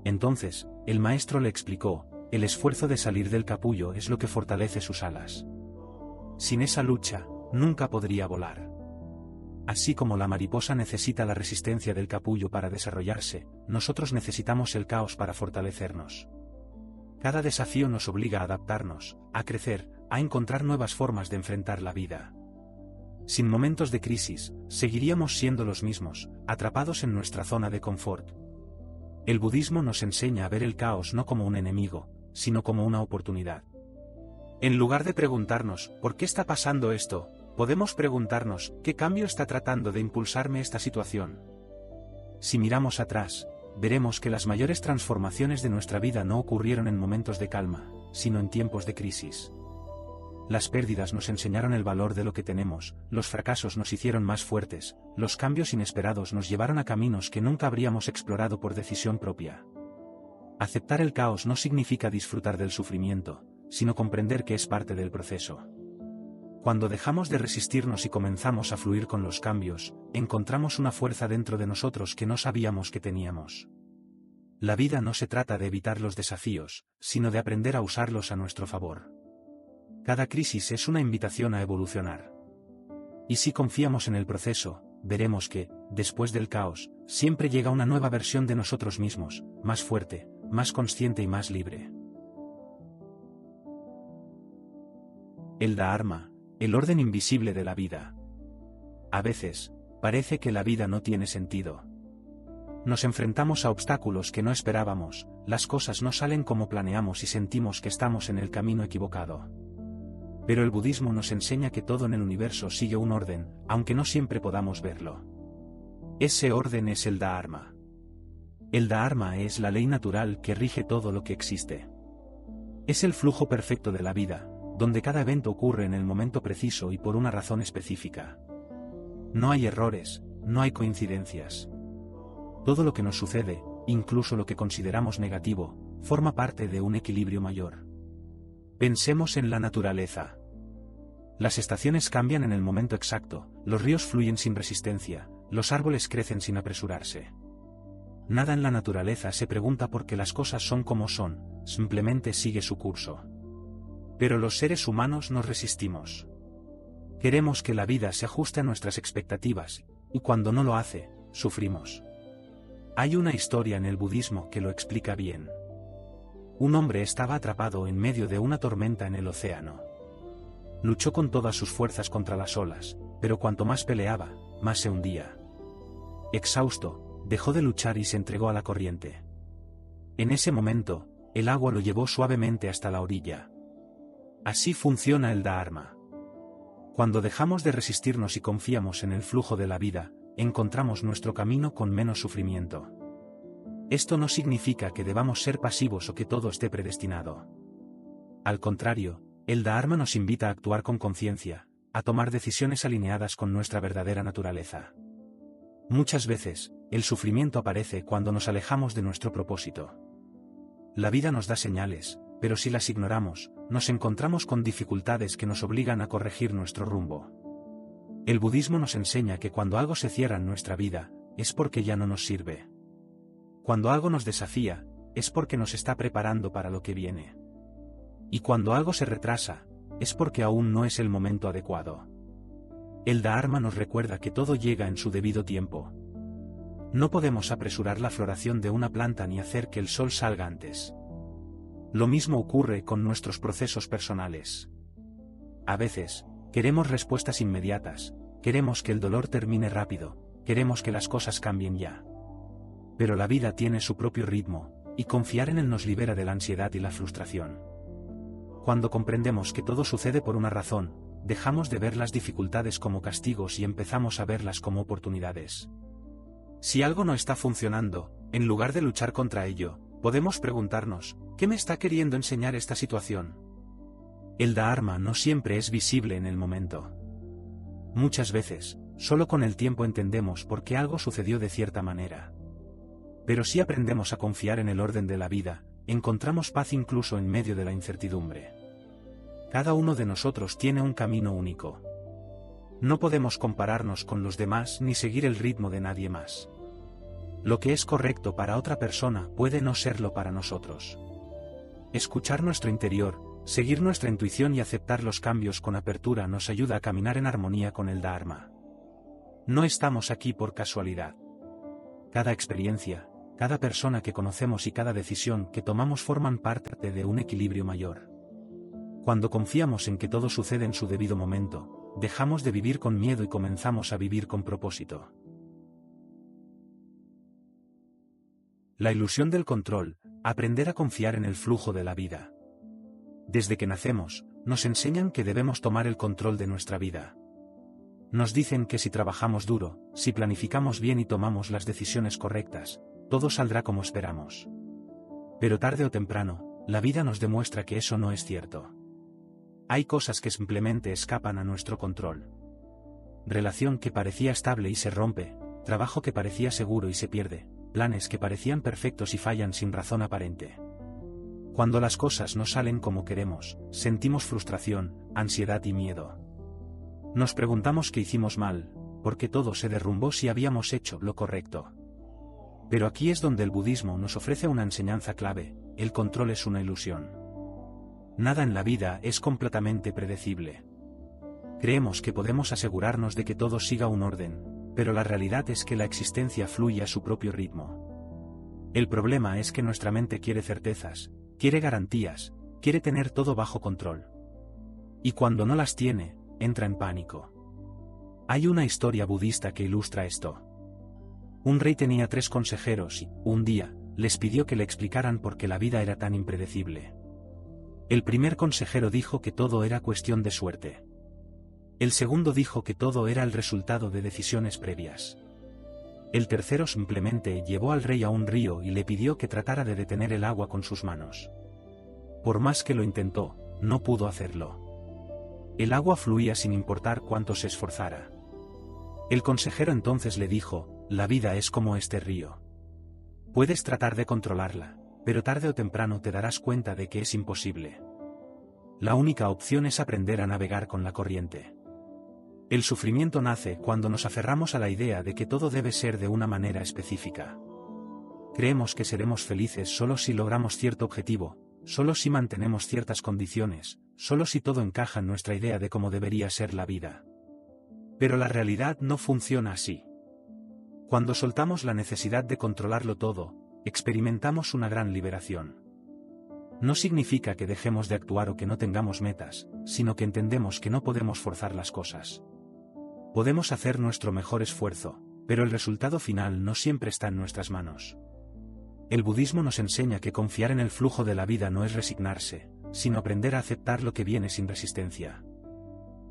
Entonces, el maestro le explicó: el esfuerzo de salir del capullo es lo que fortalece sus alas. Sin esa lucha, nunca podría volar. Así como la mariposa necesita la resistencia del capullo para desarrollarse, nosotros necesitamos el caos para fortalecernos. Cada desafío nos obliga a adaptarnos, a crecer, a encontrar nuevas formas de enfrentar la vida. Sin momentos de crisis, seguiríamos siendo los mismos, atrapados en nuestra zona de confort. El budismo nos enseña a ver el caos no como un enemigo, sino como una oportunidad. En lugar de preguntarnos, ¿por qué está pasando esto?, podemos preguntarnos, ¿qué cambio está tratando de impulsarme esta situación? Si miramos atrás, veremos que las mayores transformaciones de nuestra vida no ocurrieron en momentos de calma, sino en tiempos de crisis. Las pérdidas nos enseñaron el valor de lo que tenemos, los fracasos nos hicieron más fuertes, los cambios inesperados nos llevaron a caminos que nunca habríamos explorado por decisión propia. Aceptar el caos no significa disfrutar del sufrimiento, sino comprender que es parte del proceso. Cuando dejamos de resistirnos y comenzamos a fluir con los cambios, encontramos una fuerza dentro de nosotros que no sabíamos que teníamos. La vida no se trata de evitar los desafíos, sino de aprender a usarlos a nuestro favor. Cada crisis es una invitación a evolucionar. Y si confiamos en el proceso, veremos que, después del caos, siempre llega una nueva versión de nosotros mismos, más fuerte, más consciente y más libre. El Dharma, el orden invisible de la vida. A veces, parece que la vida no tiene sentido. Nos enfrentamos a obstáculos que no esperábamos, las cosas no salen como planeamos y sentimos que estamos en el camino equivocado. Pero el budismo nos enseña que todo en el universo sigue un orden, aunque no siempre podamos verlo. Ese orden es el Dharma. El Dharma es la ley natural que rige todo lo que existe. Es el flujo perfecto de la vida, donde cada evento ocurre en el momento preciso y por una razón específica. No hay errores, no hay coincidencias. Todo lo que nos sucede, incluso lo que consideramos negativo, forma parte de un equilibrio mayor. Pensemos en la naturaleza. Las estaciones cambian en el momento exacto, los ríos fluyen sin resistencia, los árboles crecen sin apresurarse. Nada en la naturaleza se pregunta por qué las cosas son como son, simplemente sigue su curso. Pero los seres humanos nos resistimos. Queremos que la vida se ajuste a nuestras expectativas, y cuando no lo hace, sufrimos. Hay una historia en el budismo que lo explica bien. Un hombre estaba atrapado en medio de una tormenta en el océano. Luchó con todas sus fuerzas contra las olas, pero cuanto más peleaba, más se hundía. Exhausto, dejó de luchar y se entregó a la corriente. En ese momento, el agua lo llevó suavemente hasta la orilla. Así funciona el Dharma. Cuando dejamos de resistirnos y confiamos en el flujo de la vida, encontramos nuestro camino con menos sufrimiento. Esto no significa que debamos ser pasivos o que todo esté predestinado. Al contrario, el Dharma nos invita a actuar con conciencia, a tomar decisiones alineadas con nuestra verdadera naturaleza. Muchas veces, el sufrimiento aparece cuando nos alejamos de nuestro propósito. La vida nos da señales, pero si las ignoramos, nos encontramos con dificultades que nos obligan a corregir nuestro rumbo. El budismo nos enseña que cuando algo se cierra en nuestra vida, es porque ya no nos sirve. Cuando algo nos desafía, es porque nos está preparando para lo que viene. Y cuando algo se retrasa, es porque aún no es el momento adecuado. El Dharma nos recuerda que todo llega en su debido tiempo. No podemos apresurar la floración de una planta ni hacer que el sol salga antes. Lo mismo ocurre con nuestros procesos personales. A veces, queremos respuestas inmediatas, queremos que el dolor termine rápido, queremos que las cosas cambien ya. Pero la vida tiene su propio ritmo, y confiar en él nos libera de la ansiedad y la frustración. Cuando comprendemos que todo sucede por una razón, dejamos de ver las dificultades como castigos y empezamos a verlas como oportunidades. Si algo no está funcionando, en lugar de luchar contra ello, podemos preguntarnos, ¿qué me está queriendo enseñar esta situación? El Dharma no siempre es visible en el momento. Muchas veces, solo con el tiempo entendemos por qué algo sucedió de cierta manera. Pero si aprendemos a confiar en el orden de la vida, encontramos paz incluso en medio de la incertidumbre. Cada uno de nosotros tiene un camino único. No podemos compararnos con los demás ni seguir el ritmo de nadie más. Lo que es correcto para otra persona puede no serlo para nosotros. Escuchar nuestro interior, seguir nuestra intuición y aceptar los cambios con apertura nos ayuda a caminar en armonía con el Dharma. No estamos aquí por casualidad. Cada experiencia, cada persona que conocemos y cada decisión que tomamos forman parte de un equilibrio mayor. Cuando confiamos en que todo sucede en su debido momento, dejamos de vivir con miedo y comenzamos a vivir con propósito. La ilusión del control, aprender a confiar en el flujo de la vida. Desde que nacemos, nos enseñan que debemos tomar el control de nuestra vida. Nos dicen que si trabajamos duro, si planificamos bien y tomamos las decisiones correctas, todo saldrá como esperamos. Pero tarde o temprano, la vida nos demuestra que eso no es cierto. Hay cosas que simplemente escapan a nuestro control. Relación que parecía estable y se rompe, trabajo que parecía seguro y se pierde, planes que parecían perfectos y fallan sin razón aparente. Cuando las cosas no salen como queremos, sentimos frustración, ansiedad y miedo. Nos preguntamos qué hicimos mal, por qué todo se derrumbó si habíamos hecho lo correcto. Pero aquí es donde el budismo nos ofrece una enseñanza clave: el control es una ilusión. Nada en la vida es completamente predecible. Creemos que podemos asegurarnos de que todo siga un orden, pero la realidad es que la existencia fluye a su propio ritmo. El problema es que nuestra mente quiere certezas, quiere garantías, quiere tener todo bajo control. Y cuando no las tiene, entra en pánico. Hay una historia budista que ilustra esto. Un rey tenía 3 consejeros y, un día, les pidió que le explicaran por qué la vida era tan impredecible. El primer consejero dijo que todo era cuestión de suerte. El segundo dijo que todo era el resultado de decisiones previas. El tercero simplemente llevó al rey a un río y le pidió que tratara de detener el agua con sus manos. Por más que lo intentó, no pudo hacerlo. El agua fluía sin importar cuánto se esforzara. El consejero entonces le dijo: la vida es como este río. Puedes tratar de controlarla, pero tarde o temprano te darás cuenta de que es imposible. La única opción es aprender a navegar con la corriente. El sufrimiento nace cuando nos aferramos a la idea de que todo debe ser de una manera específica. Creemos que seremos felices solo si logramos cierto objetivo, solo si mantenemos ciertas condiciones, solo si todo encaja en nuestra idea de cómo debería ser la vida. Pero la realidad no funciona así. Cuando soltamos la necesidad de controlarlo todo, experimentamos una gran liberación. No significa que dejemos de actuar o que no tengamos metas, sino que entendemos que no podemos forzar las cosas. Podemos hacer nuestro mejor esfuerzo, pero el resultado final no siempre está en nuestras manos. El budismo nos enseña que confiar en el flujo de la vida no es resignarse, sino aprender a aceptar lo que viene sin resistencia.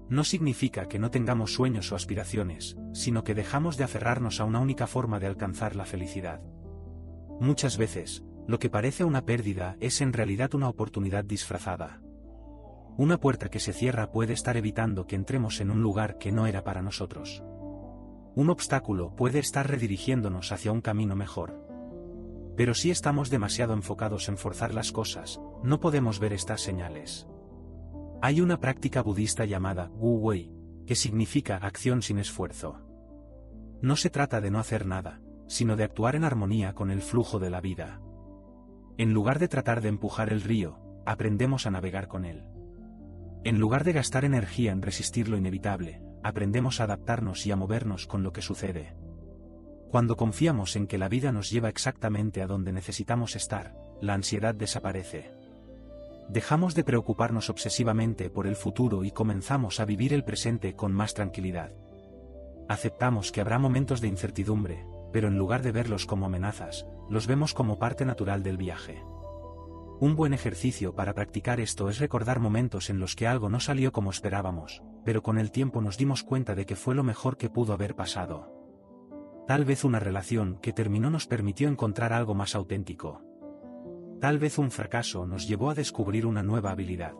No significa que no tengamos sueños o aspiraciones, sino que dejamos de aferrarnos a una única forma de alcanzar la felicidad. Muchas veces, lo que parece una pérdida es en realidad una oportunidad disfrazada. Una puerta que se cierra puede estar evitando que entremos en un lugar que no era para nosotros. Un obstáculo puede estar redirigiéndonos hacia un camino mejor. Pero si estamos demasiado enfocados en forzar las cosas, no podemos ver estas señales. Hay una práctica budista llamada Wu Wei, que significa acción sin esfuerzo. No se trata de no hacer nada, sino de actuar en armonía con el flujo de la vida. En lugar de tratar de empujar el río, aprendemos a navegar con él. En lugar de gastar energía en resistir lo inevitable, aprendemos a adaptarnos y a movernos con lo que sucede. Cuando confiamos en que la vida nos lleva exactamente a donde necesitamos estar, la ansiedad desaparece. Dejamos de preocuparnos obsesivamente por el futuro y comenzamos a vivir el presente con más tranquilidad. Aceptamos que habrá momentos de incertidumbre, pero en lugar de verlos como amenazas, los vemos como parte natural del viaje. Un buen ejercicio para practicar esto es recordar momentos en los que algo no salió como esperábamos, pero con el tiempo nos dimos cuenta de que fue lo mejor que pudo haber pasado. Tal vez una relación que terminó nos permitió encontrar algo más auténtico. Tal vez un fracaso nos llevó a descubrir una nueva habilidad.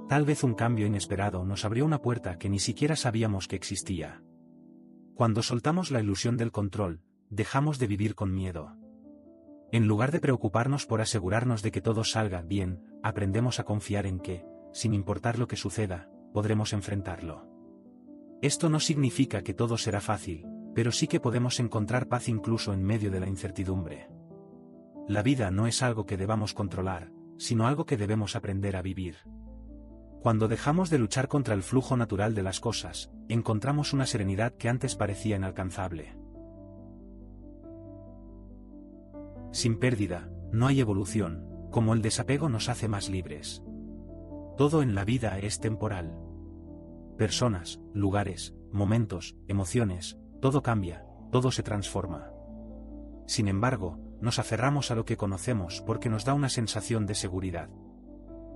Tal vez un cambio inesperado nos abrió una puerta que ni siquiera sabíamos que existía. Cuando soltamos la ilusión del control, dejamos de vivir con miedo. En lugar de preocuparnos por asegurarnos de que todo salga bien, aprendemos a confiar en que, sin importar lo que suceda, podremos enfrentarlo. Esto no significa que todo será fácil, pero sí que podemos encontrar paz incluso en medio de la incertidumbre. La vida no es algo que debamos controlar, sino algo que debemos aprender a vivir. Cuando dejamos de luchar contra el flujo natural de las cosas, encontramos una serenidad que antes parecía inalcanzable. Sin pérdida, no hay evolución, como el desapego nos hace más libres. Todo en la vida es temporal. Personas, lugares, momentos, emociones, todo cambia, todo se transforma. Sin embargo, nos aferramos a lo que conocemos porque nos da una sensación de seguridad.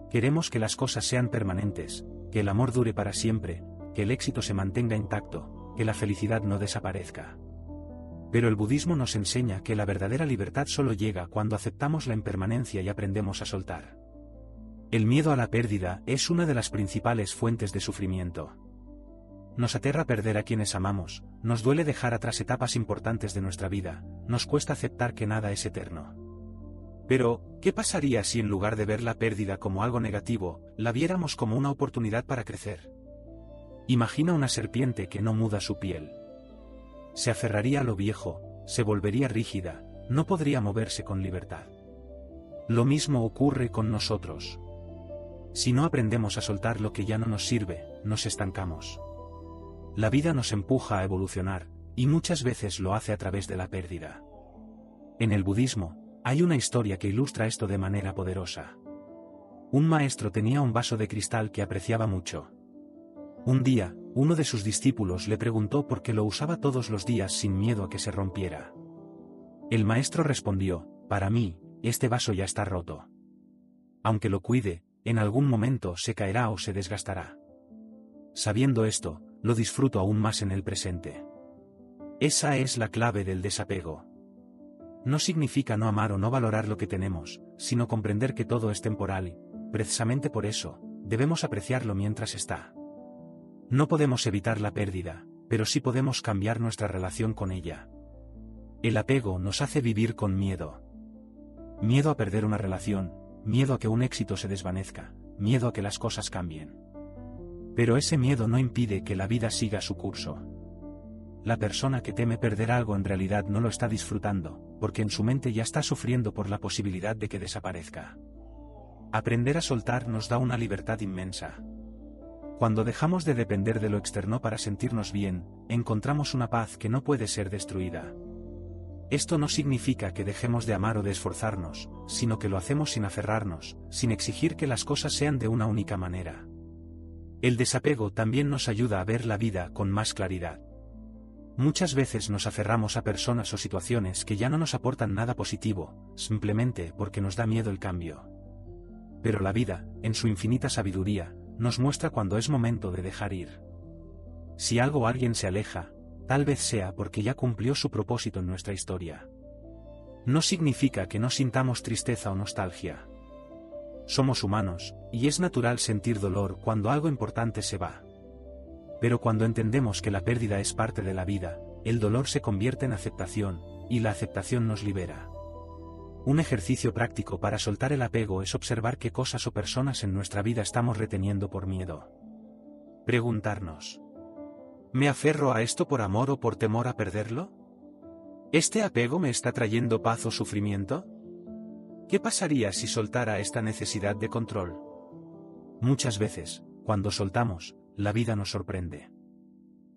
Queremos que las cosas sean permanentes, que el amor dure para siempre, que el éxito se mantenga intacto, que la felicidad no desaparezca. Pero el budismo nos enseña que la verdadera libertad solo llega cuando aceptamos la impermanencia y aprendemos a soltar. El miedo a la pérdida es una de las principales fuentes de sufrimiento. Nos aterra perder a quienes amamos, nos duele dejar atrás etapas importantes de nuestra vida, nos cuesta aceptar que nada es eterno. Pero, ¿qué pasaría si en lugar de ver la pérdida como algo negativo, la viéramos como una oportunidad para crecer? Imagina una serpiente que no muda su piel. Se aferraría a lo viejo, se volvería rígida, no podría moverse con libertad. Lo mismo ocurre con nosotros. Si no aprendemos a soltar lo que ya no nos sirve, nos estancamos. La vida nos empuja a evolucionar, y muchas veces lo hace a través de la pérdida. En el budismo, hay una historia que ilustra esto de manera poderosa. Un maestro tenía un vaso de cristal que apreciaba mucho. Un día, uno de sus discípulos le preguntó por qué lo usaba todos los días sin miedo a que se rompiera. El maestro respondió: para mí, este vaso ya está roto. Aunque lo cuide, en algún momento se caerá o se desgastará. Sabiendo esto, lo disfruto aún más en el presente. Esa es la clave del desapego. No significa no amar o no valorar lo que tenemos, sino comprender que todo es temporal y, precisamente por eso, debemos apreciarlo mientras está. No podemos evitar la pérdida, pero sí podemos cambiar nuestra relación con ella. El apego nos hace vivir con miedo. Miedo a perder una relación, miedo a que un éxito se desvanezca, miedo a que las cosas cambien. Pero ese miedo no impide que la vida siga su curso. La persona que teme perder algo en realidad no lo está disfrutando, porque en su mente ya está sufriendo por la posibilidad de que desaparezca. Aprender a soltar nos da una libertad inmensa. Cuando dejamos de depender de lo externo para sentirnos bien, encontramos una paz que no puede ser destruida. Esto no significa que dejemos de amar o de esforzarnos, sino que lo hacemos sin aferrarnos, sin exigir que las cosas sean de una única manera. El desapego también nos ayuda a ver la vida con más claridad. Muchas veces nos aferramos a personas o situaciones que ya no nos aportan nada positivo, simplemente porque nos da miedo el cambio. Pero la vida, en su infinita sabiduría, nos muestra cuando es momento de dejar ir. Si algo o alguien se aleja, tal vez sea porque ya cumplió su propósito en nuestra historia. No significa que no sintamos tristeza o nostalgia. Somos humanos, y es natural sentir dolor cuando algo importante se va. Pero cuando entendemos que la pérdida es parte de la vida, el dolor se convierte en aceptación, y la aceptación nos libera. Un ejercicio práctico para soltar el apego es observar qué cosas o personas en nuestra vida estamos reteniendo por miedo. Preguntarnos: ¿me aferro a esto por amor o por temor a perderlo? ¿Este apego me está trayendo paz o sufrimiento? ¿Qué pasaría si soltara esta necesidad de control? Muchas veces, cuando soltamos, la vida nos sorprende.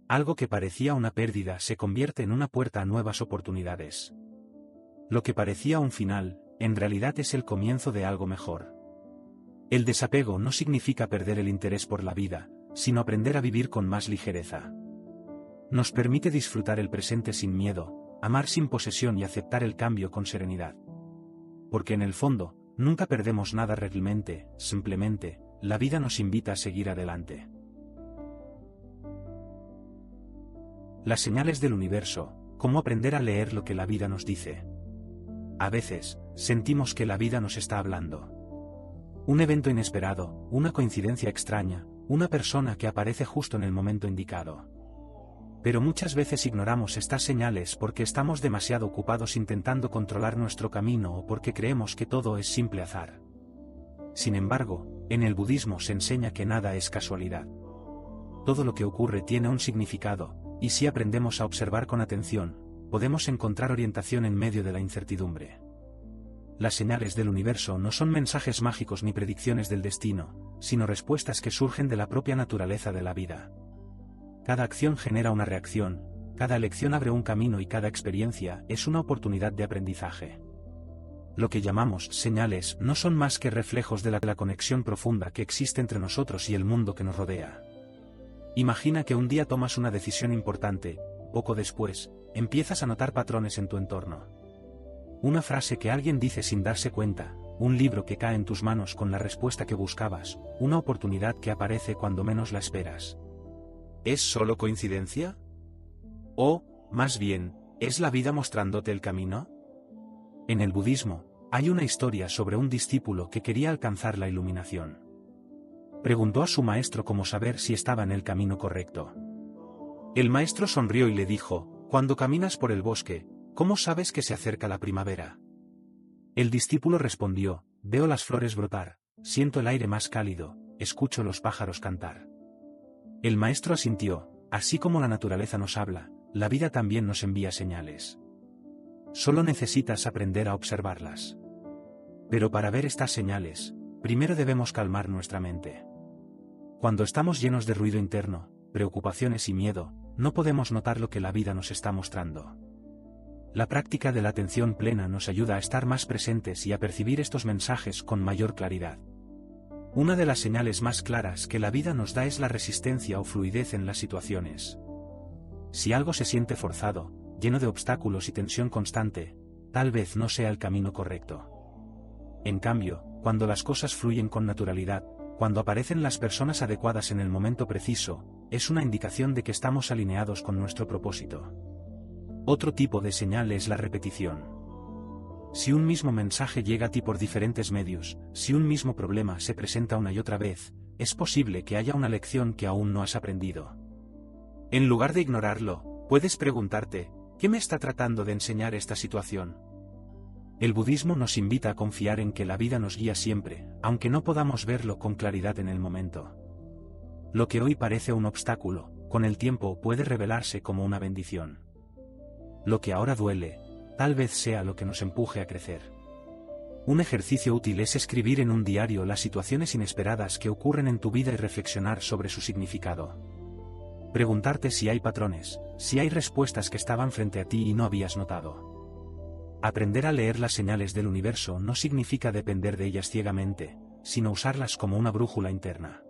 Algo que parecía una pérdida se convierte en una puerta a nuevas oportunidades. Lo que parecía un final, en realidad es el comienzo de algo mejor. El desapego no significa perder el interés por la vida, sino aprender a vivir con más ligereza. Nos permite disfrutar el presente sin miedo, amar sin posesión y aceptar el cambio con serenidad. Porque en el fondo, nunca perdemos nada realmente, simplemente, la vida nos invita a seguir adelante. Las señales del universo: cómo aprender a leer lo que la vida nos dice. A veces, sentimos que la vida nos está hablando. Un evento inesperado, una coincidencia extraña, una persona que aparece justo en el momento indicado. Pero muchas veces ignoramos estas señales porque estamos demasiado ocupados intentando controlar nuestro camino o porque creemos que todo es simple azar. Sin embargo, en el budismo se enseña que nada es casualidad. Todo lo que ocurre tiene un significado, y si aprendemos a observar con atención, podemos encontrar orientación en medio de la incertidumbre. Las señales del universo no son mensajes mágicos ni predicciones del destino, sino respuestas que surgen de la propia naturaleza de la vida. Cada acción genera una reacción, cada elección abre un camino y cada experiencia es una oportunidad de aprendizaje. Lo que llamamos señales no son más que reflejos de la conexión profunda que existe entre nosotros y el mundo que nos rodea. Imagina que un día tomas una decisión importante, poco después, empiezas a notar patrones en tu entorno. Una frase que alguien dice sin darse cuenta, un libro que cae en tus manos con la respuesta que buscabas, una oportunidad que aparece cuando menos la esperas. ¿Es solo coincidencia? ¿O, más bien, es la vida mostrándote el camino? En el budismo, hay una historia sobre un discípulo que quería alcanzar la iluminación. Preguntó a su maestro cómo saber si estaba en el camino correcto. El maestro sonrió y le dijo: cuando caminas por el bosque, ¿cómo sabes que se acerca la primavera? El discípulo respondió: veo las flores brotar, siento el aire más cálido, escucho los pájaros cantar. El maestro asintió: así como la naturaleza nos habla, la vida también nos envía señales. Solo necesitas aprender a observarlas. Pero para ver estas señales, primero debemos calmar nuestra mente. Cuando estamos llenos de ruido interno, preocupaciones y miedo, no podemos notar lo que la vida nos está mostrando. La práctica de la atención plena nos ayuda a estar más presentes y a percibir estos mensajes con mayor claridad. Una de las señales más claras que la vida nos da es la resistencia o fluidez en las situaciones. Si algo se siente forzado, lleno de obstáculos y tensión constante, tal vez no sea el camino correcto. En cambio, cuando las cosas fluyen con naturalidad, cuando aparecen las personas adecuadas en el momento preciso, es una indicación de que estamos alineados con nuestro propósito. Otro tipo de señal es la repetición. Si un mismo mensaje llega a ti por diferentes medios, si un mismo problema se presenta una y otra vez, es posible que haya una lección que aún no has aprendido. En lugar de ignorarlo, puedes preguntarte: ¿qué me está tratando de enseñar esta situación? El budismo nos invita a confiar en que la vida nos guía siempre, aunque no podamos verlo con claridad en el momento. Lo que hoy parece un obstáculo, con el tiempo puede revelarse como una bendición. Lo que ahora duele, tal vez sea lo que nos empuje a crecer. Un ejercicio útil es escribir en un diario las situaciones inesperadas que ocurren en tu vida y reflexionar sobre su significado. Preguntarte si hay patrones, si hay respuestas que estaban frente a ti y no habías notado. Aprender a leer las señales del universo no significa depender de ellas ciegamente, sino usarlas como una brújula interna.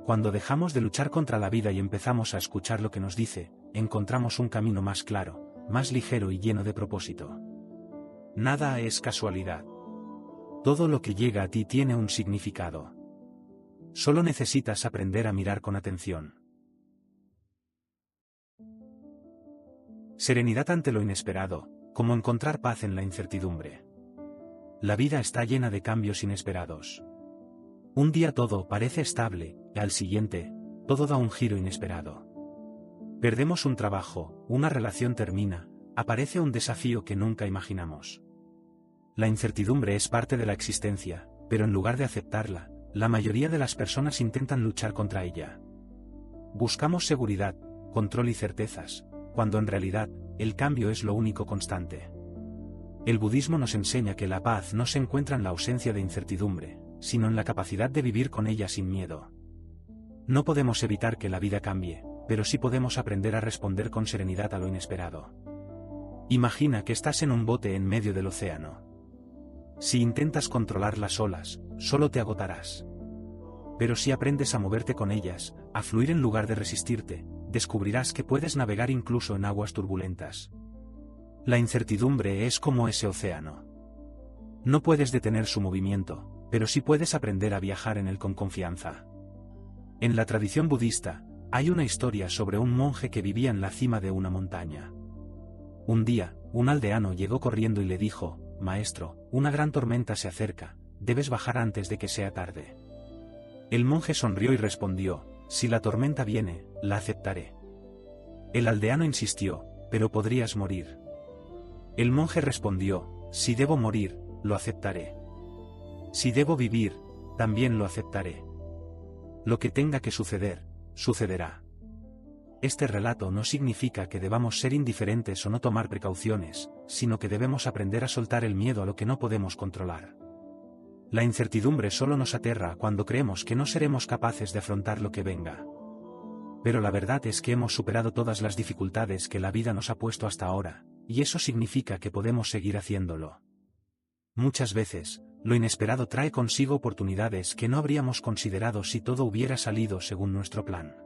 Cuando dejamos de luchar contra la vida y empezamos a escuchar lo que nos dice, encontramos un camino más claro, más ligero y lleno de propósito. Nada es casualidad. Todo lo que llega a ti tiene un significado. Solo necesitas aprender a mirar con atención. Serenidad ante lo inesperado, como encontrar paz en la incertidumbre. La vida está llena de cambios inesperados. Un día todo parece estable, y al siguiente, todo da un giro inesperado. Perdemos un trabajo, una relación termina, aparece un desafío que nunca imaginamos. La incertidumbre es parte de la existencia, pero en lugar de aceptarla, la mayoría de las personas intentan luchar contra ella. Buscamos seguridad, control y certezas, cuando en realidad, el cambio es lo único constante. El budismo nos enseña que la paz no se encuentra en la ausencia de incertidumbre, sino en la capacidad de vivir con ella sin miedo. No podemos evitar que la vida cambie, pero sí podemos aprender a responder con serenidad a lo inesperado. Imagina que estás en un bote en medio del océano. Si intentas controlar las olas, solo te agotarás. Pero si aprendes a moverte con ellas, a fluir en lugar de resistirte, descubrirás que puedes navegar incluso en aguas turbulentas. La incertidumbre es como ese océano. No puedes detener su movimiento, pero sí puedes aprender a viajar en él con confianza. En la tradición budista, hay una historia sobre un monje que vivía en la cima de una montaña. Un día, un aldeano llegó corriendo y le dijo: «Maestro, una gran tormenta se acerca, debes bajar antes de que sea tarde». El monje sonrió y respondió: «Si la tormenta viene, la aceptaré». El aldeano insistió: «Pero podrías morir». El monje respondió: «Si debo morir, lo aceptaré. Si debo vivir, también lo aceptaré. Lo que tenga que suceder, sucederá». Este relato no significa que debamos ser indiferentes o no tomar precauciones, sino que debemos aprender a soltar el miedo a lo que no podemos controlar. La incertidumbre solo nos aterra cuando creemos que no seremos capaces de afrontar lo que venga. Pero la verdad es que hemos superado todas las dificultades que la vida nos ha puesto hasta ahora, y eso significa que podemos seguir haciéndolo. Muchas veces, lo inesperado trae consigo oportunidades que no habríamos considerado si todo hubiera salido según nuestro plan.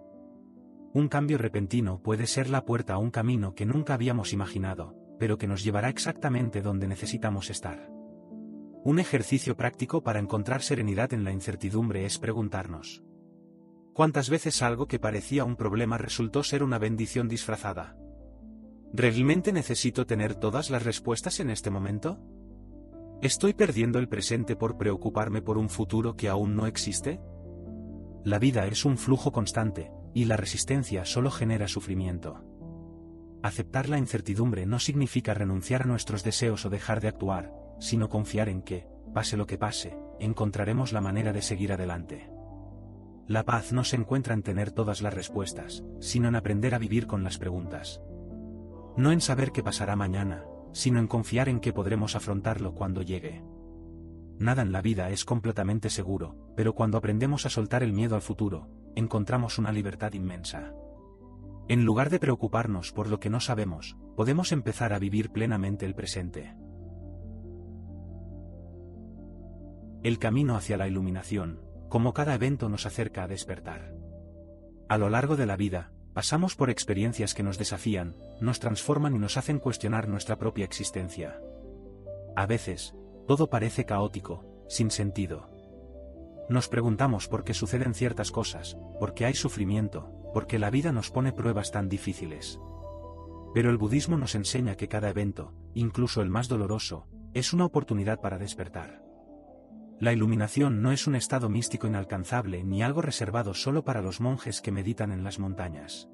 Un cambio repentino puede ser la puerta a un camino que nunca habíamos imaginado, pero que nos llevará exactamente donde necesitamos estar. Un ejercicio práctico para encontrar serenidad en la incertidumbre es preguntarnos: ¿cuántas veces algo que parecía un problema resultó ser una bendición disfrazada? ¿Realmente necesito tener todas las respuestas en este momento? ¿Estoy perdiendo el presente por preocuparme por un futuro que aún no existe? La vida es un flujo constante, y la resistencia solo genera sufrimiento. Aceptar la incertidumbre no significa renunciar a nuestros deseos o dejar de actuar, sino confiar en que, pase lo que pase, encontraremos la manera de seguir adelante. La paz no se encuentra en tener todas las respuestas, sino en aprender a vivir con las preguntas. No en saber qué pasará mañana, sino en confiar en que podremos afrontarlo cuando llegue. Nada en la vida es completamente seguro, pero cuando aprendemos a soltar el miedo al futuro, encontramos una libertad inmensa. En lugar de preocuparnos por lo que no sabemos, podemos empezar a vivir plenamente el presente. El camino hacia la iluminación, como cada evento nos acerca a despertar. A lo largo de la vida, pasamos por experiencias que nos desafían, nos transforman y nos hacen cuestionar nuestra propia existencia. A veces, todo parece caótico, sin sentido. Nos preguntamos por qué suceden ciertas cosas, por qué hay sufrimiento, por qué la vida nos pone pruebas tan difíciles. Pero el budismo nos enseña que cada evento, incluso el más doloroso, es una oportunidad para despertar. La iluminación no es un estado místico inalcanzable ni algo reservado solo para los monjes que meditan en las montañas.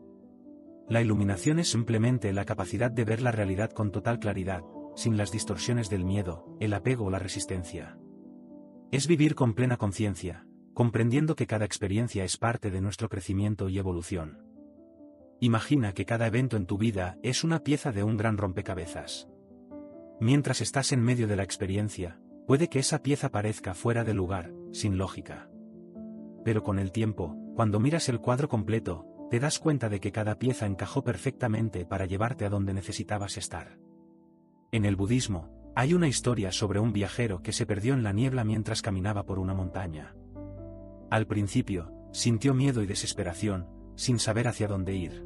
La iluminación es simplemente la capacidad de ver la realidad con total claridad, sin las distorsiones del miedo, el apego o la resistencia. Es vivir con plena conciencia, comprendiendo que cada experiencia es parte de nuestro crecimiento y evolución. Imagina que cada evento en tu vida es una pieza de un gran rompecabezas. Mientras estás en medio de la experiencia, puede que esa pieza parezca fuera de lugar, sin lógica. Pero con el tiempo, cuando miras el cuadro completo, te das cuenta de que cada pieza encajó perfectamente para llevarte a donde necesitabas estar. En el budismo, hay una historia sobre un viajero que se perdió en la niebla mientras caminaba por una montaña. Al principio, sintió miedo y desesperación, sin saber hacia dónde ir.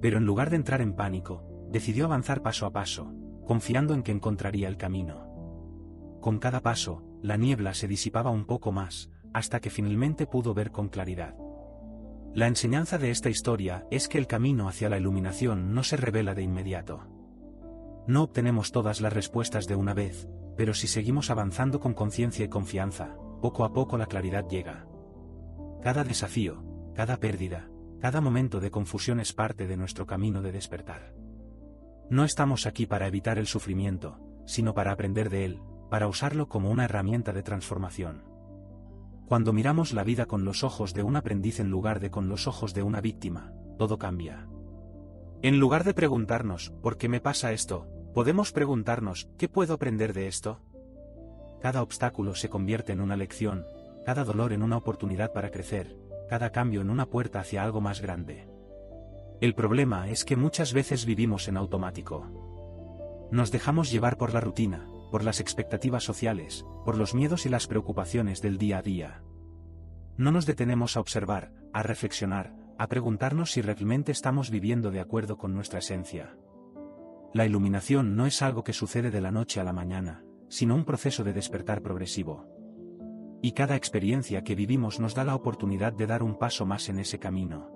Pero en lugar de entrar en pánico, decidió avanzar paso a paso, confiando en que encontraría el camino. Con cada paso, la niebla se disipaba un poco más, hasta que finalmente pudo ver con claridad. La enseñanza de esta historia es que el camino hacia la iluminación no se revela de inmediato. No obtenemos todas las respuestas de una vez, pero si seguimos avanzando con conciencia y confianza, poco a poco la claridad llega. Cada desafío, cada pérdida, cada momento de confusión es parte de nuestro camino de despertar. No estamos aquí para evitar el sufrimiento, sino para aprender de él, para usarlo como una herramienta de transformación. Cuando miramos la vida con los ojos de un aprendiz en lugar de con los ojos de una víctima, todo cambia. En lugar de preguntarnos, ¿por qué me pasa esto?, podemos preguntarnos, ¿qué puedo aprender de esto? Cada obstáculo se convierte en una lección, cada dolor en una oportunidad para crecer, cada cambio en una puerta hacia algo más grande. El problema es que muchas veces vivimos en automático. Nos dejamos llevar por la rutina, por las expectativas sociales, por los miedos y las preocupaciones del día a día. No nos detenemos a observar, a reflexionar, a preguntarnos si realmente estamos viviendo de acuerdo con nuestra esencia. La iluminación no es algo que sucede de la noche a la mañana, sino un proceso de despertar progresivo. Y cada experiencia que vivimos nos da la oportunidad de dar un paso más en ese camino.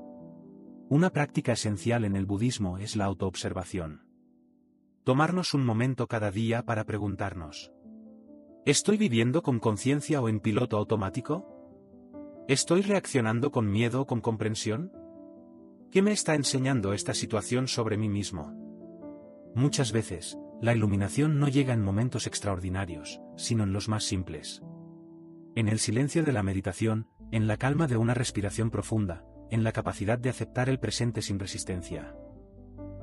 Una práctica esencial en el budismo es la autoobservación. Tomarnos un momento cada día para preguntarnos: ¿estoy viviendo con conciencia o en piloto automático? ¿Estoy reaccionando con miedo o con comprensión? ¿Qué me está enseñando esta situación sobre mí mismo? Muchas veces, la iluminación no llega en momentos extraordinarios, sino en los más simples. En el silencio de la meditación, en la calma de una respiración profunda, en la capacidad de aceptar el presente sin resistencia.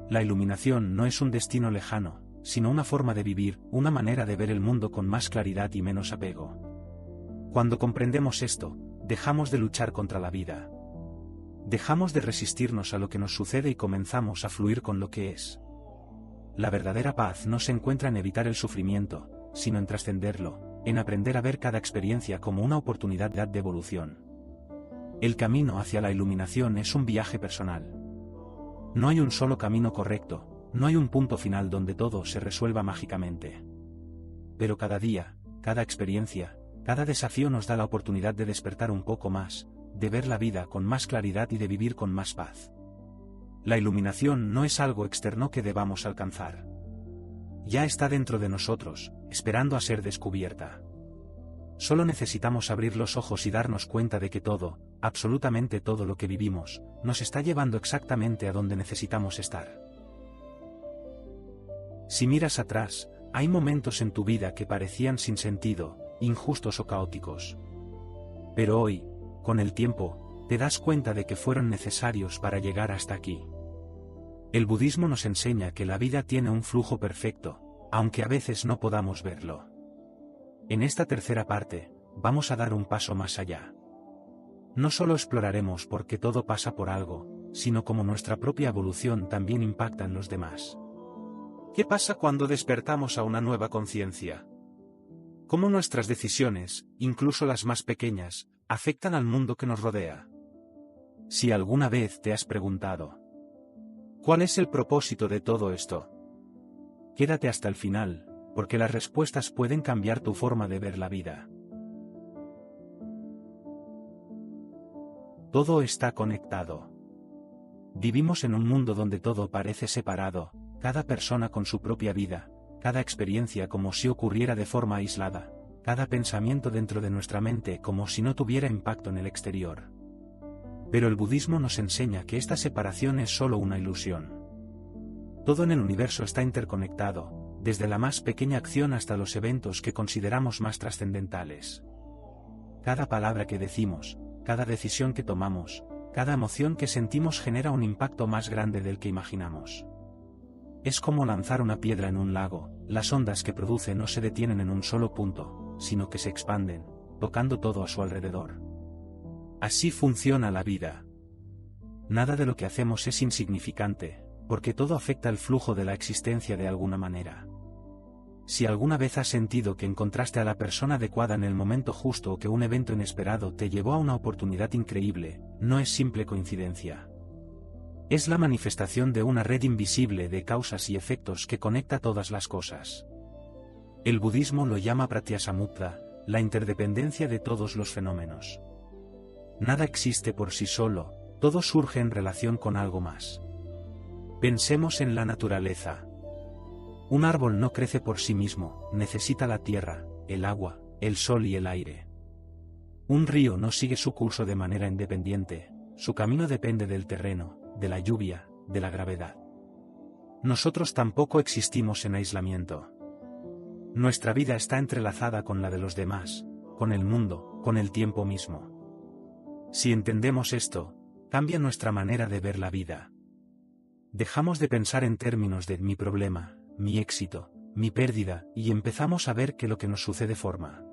La iluminación no es un destino lejano, sino una forma de vivir, una manera de ver el mundo con más claridad y menos apego. Cuando comprendemos esto, dejamos de luchar contra la vida. Dejamos de resistirnos a lo que nos sucede y comenzamos a fluir con lo que es. La verdadera paz no se encuentra en evitar el sufrimiento, sino en trascenderlo, en aprender a ver cada experiencia como una oportunidad de evolución. El camino hacia la iluminación es un viaje personal. No hay un solo camino correcto, no hay un punto final donde todo se resuelva mágicamente. Pero cada día, cada experiencia, cada desafío nos da la oportunidad de despertar un poco más, de ver la vida con más claridad y de vivir con más paz. La iluminación no es algo externo que debamos alcanzar. Ya está dentro de nosotros, esperando a ser descubierta. Solo necesitamos abrir los ojos y darnos cuenta de que todo, absolutamente todo lo que vivimos, nos está llevando exactamente a donde necesitamos estar. Si miras atrás, hay momentos en tu vida que parecían sin sentido, injustos o caóticos. Pero hoy, con el tiempo, te das cuenta de que fueron necesarios para llegar hasta aquí. El budismo nos enseña que la vida tiene un flujo perfecto, aunque a veces no podamos verlo. En esta tercera parte, vamos a dar un paso más allá. No solo exploraremos por qué todo pasa por algo, sino cómo nuestra propia evolución también impacta en los demás. ¿Qué pasa cuando despertamos a una nueva conciencia? ¿Cómo nuestras decisiones, incluso las más pequeñas, afectan al mundo que nos rodea? Si alguna vez te has preguntado, ¿cuál es el propósito de todo esto? Quédate hasta el final, porque las respuestas pueden cambiar tu forma de ver la vida. Todo está conectado. Vivimos en un mundo donde todo parece separado, cada persona con su propia vida, cada experiencia como si ocurriera de forma aislada, cada pensamiento dentro de nuestra mente como si no tuviera impacto en el exterior. Pero el budismo nos enseña que esta separación es solo una ilusión. Todo en el universo está interconectado, desde la más pequeña acción hasta los eventos que consideramos más trascendentales. Cada palabra que decimos, cada decisión que tomamos, cada emoción que sentimos genera un impacto más grande del que imaginamos. Es como lanzar una piedra en un lago, las ondas que produce no se detienen en un solo punto, sino que se expanden, tocando todo a su alrededor. Así funciona la vida. Nada de lo que hacemos es insignificante, porque todo afecta el flujo de la existencia de alguna manera. Si alguna vez has sentido que encontraste a la persona adecuada en el momento justo o que un evento inesperado te llevó a una oportunidad increíble, no es simple coincidencia. Es la manifestación de una red invisible de causas y efectos que conecta todas las cosas. El budismo lo llama Pratyasamutta, la interdependencia de todos los fenómenos. Nada existe por sí solo, todo surge en relación con algo más. Pensemos en la naturaleza. Un árbol no crece por sí mismo, necesita la tierra, el agua, el sol y el aire. Un río no sigue su curso de manera independiente, su camino depende del terreno, de la lluvia, de la gravedad. Nosotros tampoco existimos en aislamiento. Nuestra vida está entrelazada con la de los demás, con el mundo, con el tiempo mismo. Si entendemos esto, cambia nuestra manera de ver la vida. Dejamos de pensar en términos de mi problema, mi éxito, mi pérdida, y empezamos a ver que lo que nos sucede forma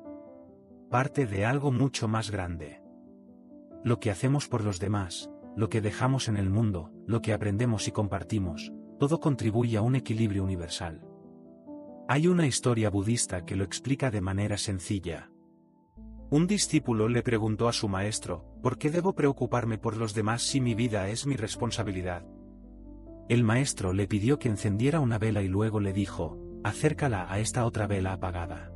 parte de algo mucho más grande. Lo que hacemos por los demás, lo que dejamos en el mundo, lo que aprendemos y compartimos, todo contribuye a un equilibrio universal. Hay una historia budista que lo explica de manera sencilla. Un discípulo le preguntó a su maestro, ¿por qué debo preocuparme por los demás si mi vida es mi responsabilidad? El maestro le pidió que encendiera una vela y luego le dijo, acércala a esta otra vela apagada.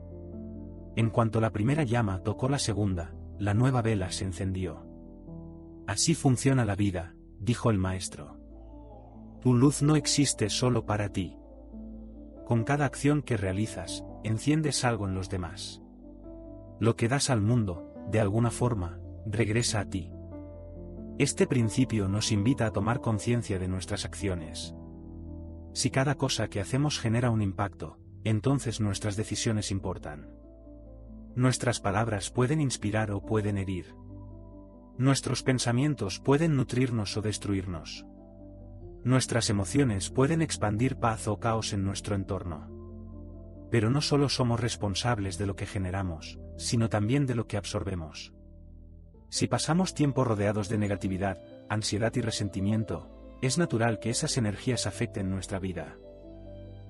En cuanto la primera llama tocó la segunda, la nueva vela se encendió. Así funciona la vida, dijo el maestro. Tu luz no existe solo para ti. Con cada acción que realizas, enciendes algo en los demás. Lo que das al mundo, de alguna forma, regresa a ti. Este principio nos invita a tomar conciencia de nuestras acciones. Si cada cosa que hacemos genera un impacto, entonces nuestras decisiones importan. Nuestras palabras pueden inspirar o pueden herir. Nuestros pensamientos pueden nutrirnos o destruirnos. Nuestras emociones pueden expandir paz o caos en nuestro entorno. Pero no solo somos responsables de lo que generamos, sino también de lo que absorbemos. Si pasamos tiempo rodeados de negatividad, ansiedad y resentimiento, es natural que esas energías afecten nuestra vida.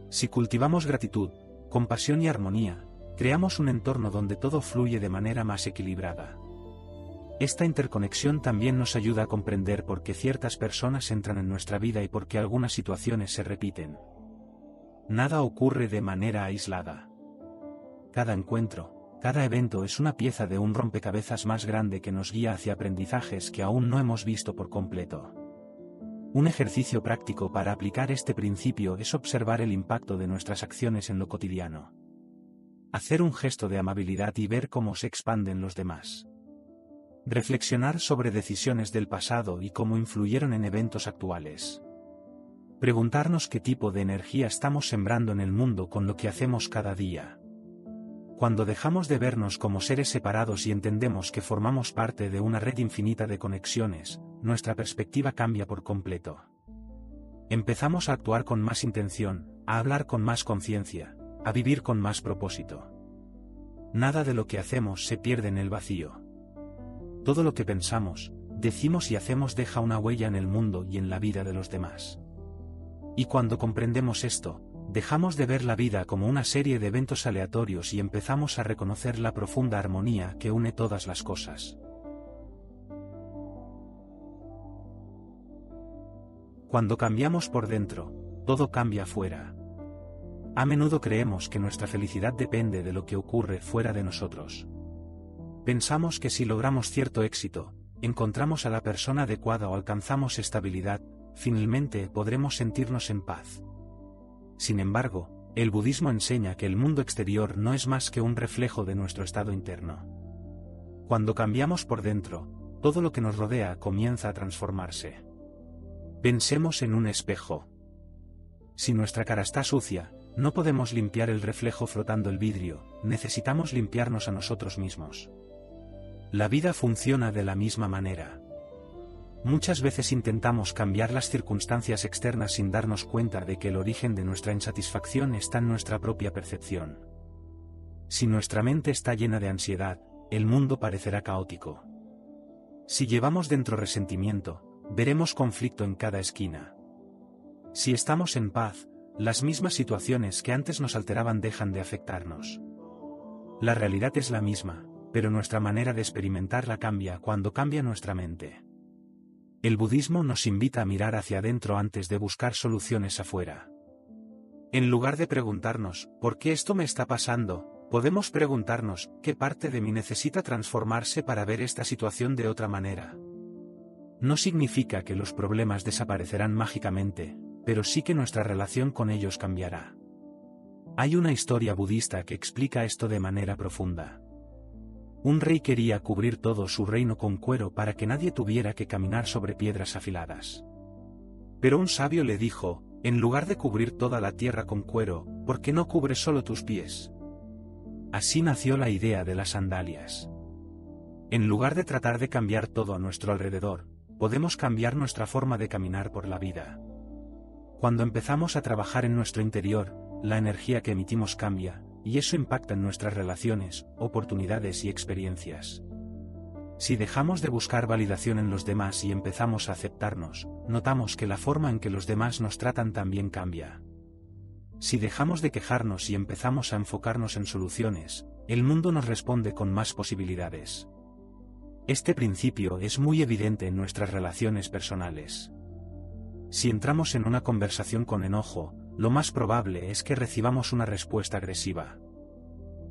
Si cultivamos gratitud, compasión y armonía, creamos un entorno donde todo fluye de manera más equilibrada. Esta interconexión también nos ayuda a comprender por qué ciertas personas entran en nuestra vida y por qué algunas situaciones se repiten. Nada ocurre de manera aislada. Cada encuentro, cada evento es una pieza de un rompecabezas más grande que nos guía hacia aprendizajes que aún no hemos visto por completo. Un ejercicio práctico para aplicar este principio es observar el impacto de nuestras acciones en lo cotidiano. Hacer un gesto de amabilidad y ver cómo se expanden los demás. Reflexionar sobre decisiones del pasado y cómo influyeron en eventos actuales. Preguntarnos qué tipo de energía estamos sembrando en el mundo con lo que hacemos cada día. Cuando dejamos de vernos como seres separados y entendemos que formamos parte de una red infinita de conexiones, nuestra perspectiva cambia por completo. Empezamos a actuar con más intención, a hablar con más conciencia, a vivir con más propósito. Nada de lo que hacemos se pierde en el vacío. Todo lo que pensamos, decimos y hacemos deja una huella en el mundo y en la vida de los demás. Y cuando comprendemos esto, dejamos de ver la vida como una serie de eventos aleatorios y empezamos a reconocer la profunda armonía que une todas las cosas. Cuando cambiamos por dentro, todo cambia afuera. A menudo creemos que nuestra felicidad depende de lo que ocurre fuera de nosotros. Pensamos que si logramos cierto éxito, encontramos a la persona adecuada o alcanzamos estabilidad, finalmente podremos sentirnos en paz. Sin embargo, el budismo enseña que el mundo exterior no es más que un reflejo de nuestro estado interno. Cuando cambiamos por dentro, todo lo que nos rodea comienza a transformarse. Pensemos en un espejo. Si nuestra cara está sucia, no podemos limpiar el reflejo frotando el vidrio, necesitamos limpiarnos a nosotros mismos. La vida funciona de la misma manera. Muchas veces intentamos cambiar las circunstancias externas sin darnos cuenta de que el origen de nuestra insatisfacción está en nuestra propia percepción. Si nuestra mente está llena de ansiedad, el mundo parecerá caótico. Si llevamos dentro resentimiento, veremos conflicto en cada esquina. Si estamos en paz, las mismas situaciones que antes nos alteraban dejan de afectarnos. La realidad es la misma, pero nuestra manera de experimentarla cambia cuando cambia nuestra mente. El budismo nos invita a mirar hacia adentro antes de buscar soluciones afuera. En lugar de preguntarnos, ¿por qué esto me está pasando?, podemos preguntarnos, ¿qué parte de mí necesita transformarse para ver esta situación de otra manera? No significa que los problemas desaparecerán mágicamente, pero sí que nuestra relación con ellos cambiará. Hay una historia budista que explica esto de manera profunda. Un rey quería cubrir todo su reino con cuero para que nadie tuviera que caminar sobre piedras afiladas. Pero un sabio le dijo, en lugar de cubrir toda la tierra con cuero, ¿por qué no cubres solo tus pies? Así nació la idea de las sandalias. En lugar de tratar de cambiar todo a nuestro alrededor, podemos cambiar nuestra forma de caminar por la vida. Cuando empezamos a trabajar en nuestro interior, la energía que emitimos cambia, y eso impacta en nuestras relaciones, oportunidades y experiencias. Si dejamos de buscar validación en los demás y empezamos a aceptarnos, notamos que la forma en que los demás nos tratan también cambia. Si dejamos de quejarnos y empezamos a enfocarnos en soluciones, el mundo nos responde con más posibilidades. Este principio es muy evidente en nuestras relaciones personales. Si entramos en una conversación con enojo, lo más probable es que recibamos una respuesta agresiva.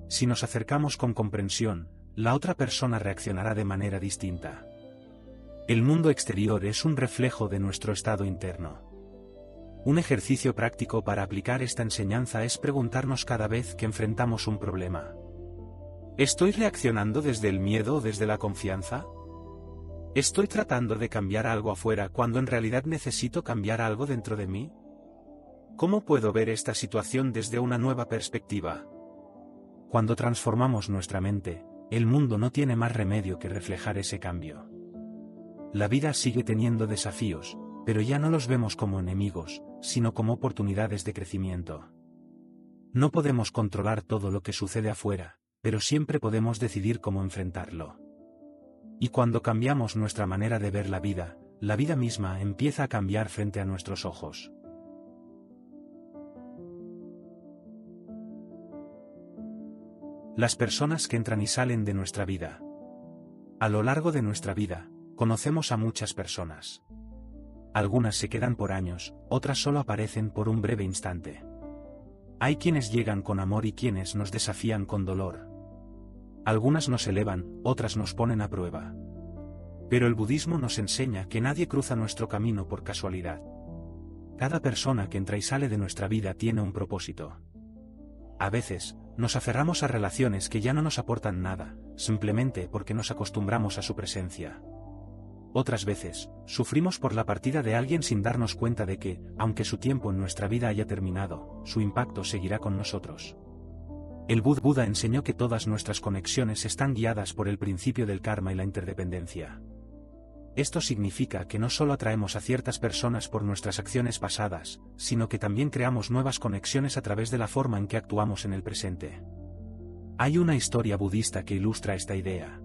Si nos acercamos con comprensión, la otra persona reaccionará de manera distinta. El mundo exterior es un reflejo de nuestro estado interno. Un ejercicio práctico para aplicar esta enseñanza es preguntarnos cada vez que enfrentamos un problema: ¿estoy reaccionando desde el miedo o desde la confianza? ¿Estoy tratando de cambiar algo afuera cuando en realidad necesito cambiar algo dentro de mí? ¿Cómo puedo ver esta situación desde una nueva perspectiva? Cuando transformamos nuestra mente, el mundo no tiene más remedio que reflejar ese cambio. La vida sigue teniendo desafíos, pero ya no los vemos como enemigos, sino como oportunidades de crecimiento. No podemos controlar todo lo que sucede afuera, pero siempre podemos decidir cómo enfrentarlo. Y cuando cambiamos nuestra manera de ver la vida misma empieza a cambiar frente a nuestros ojos. Las personas que entran y salen de nuestra vida. A lo largo de nuestra vida, conocemos a muchas personas. Algunas se quedan por años, otras solo aparecen por un breve instante. Hay quienes llegan con amor y quienes nos desafían con dolor. Algunas nos elevan, otras nos ponen a prueba. Pero el budismo nos enseña que nadie cruza nuestro camino por casualidad. Cada persona que entra y sale de nuestra vida tiene un propósito. A veces, nos aferramos a relaciones que ya no nos aportan nada, simplemente porque nos acostumbramos a su presencia. Otras veces, sufrimos por la partida de alguien sin darnos cuenta de que, aunque su tiempo en nuestra vida haya terminado, su impacto seguirá con nosotros. El Buda enseñó que todas nuestras conexiones están guiadas por el principio del karma y la interdependencia. Esto significa que no solo atraemos a ciertas personas por nuestras acciones pasadas, sino que también creamos nuevas conexiones a través de la forma en que actuamos en el presente. Hay una historia budista que ilustra esta idea.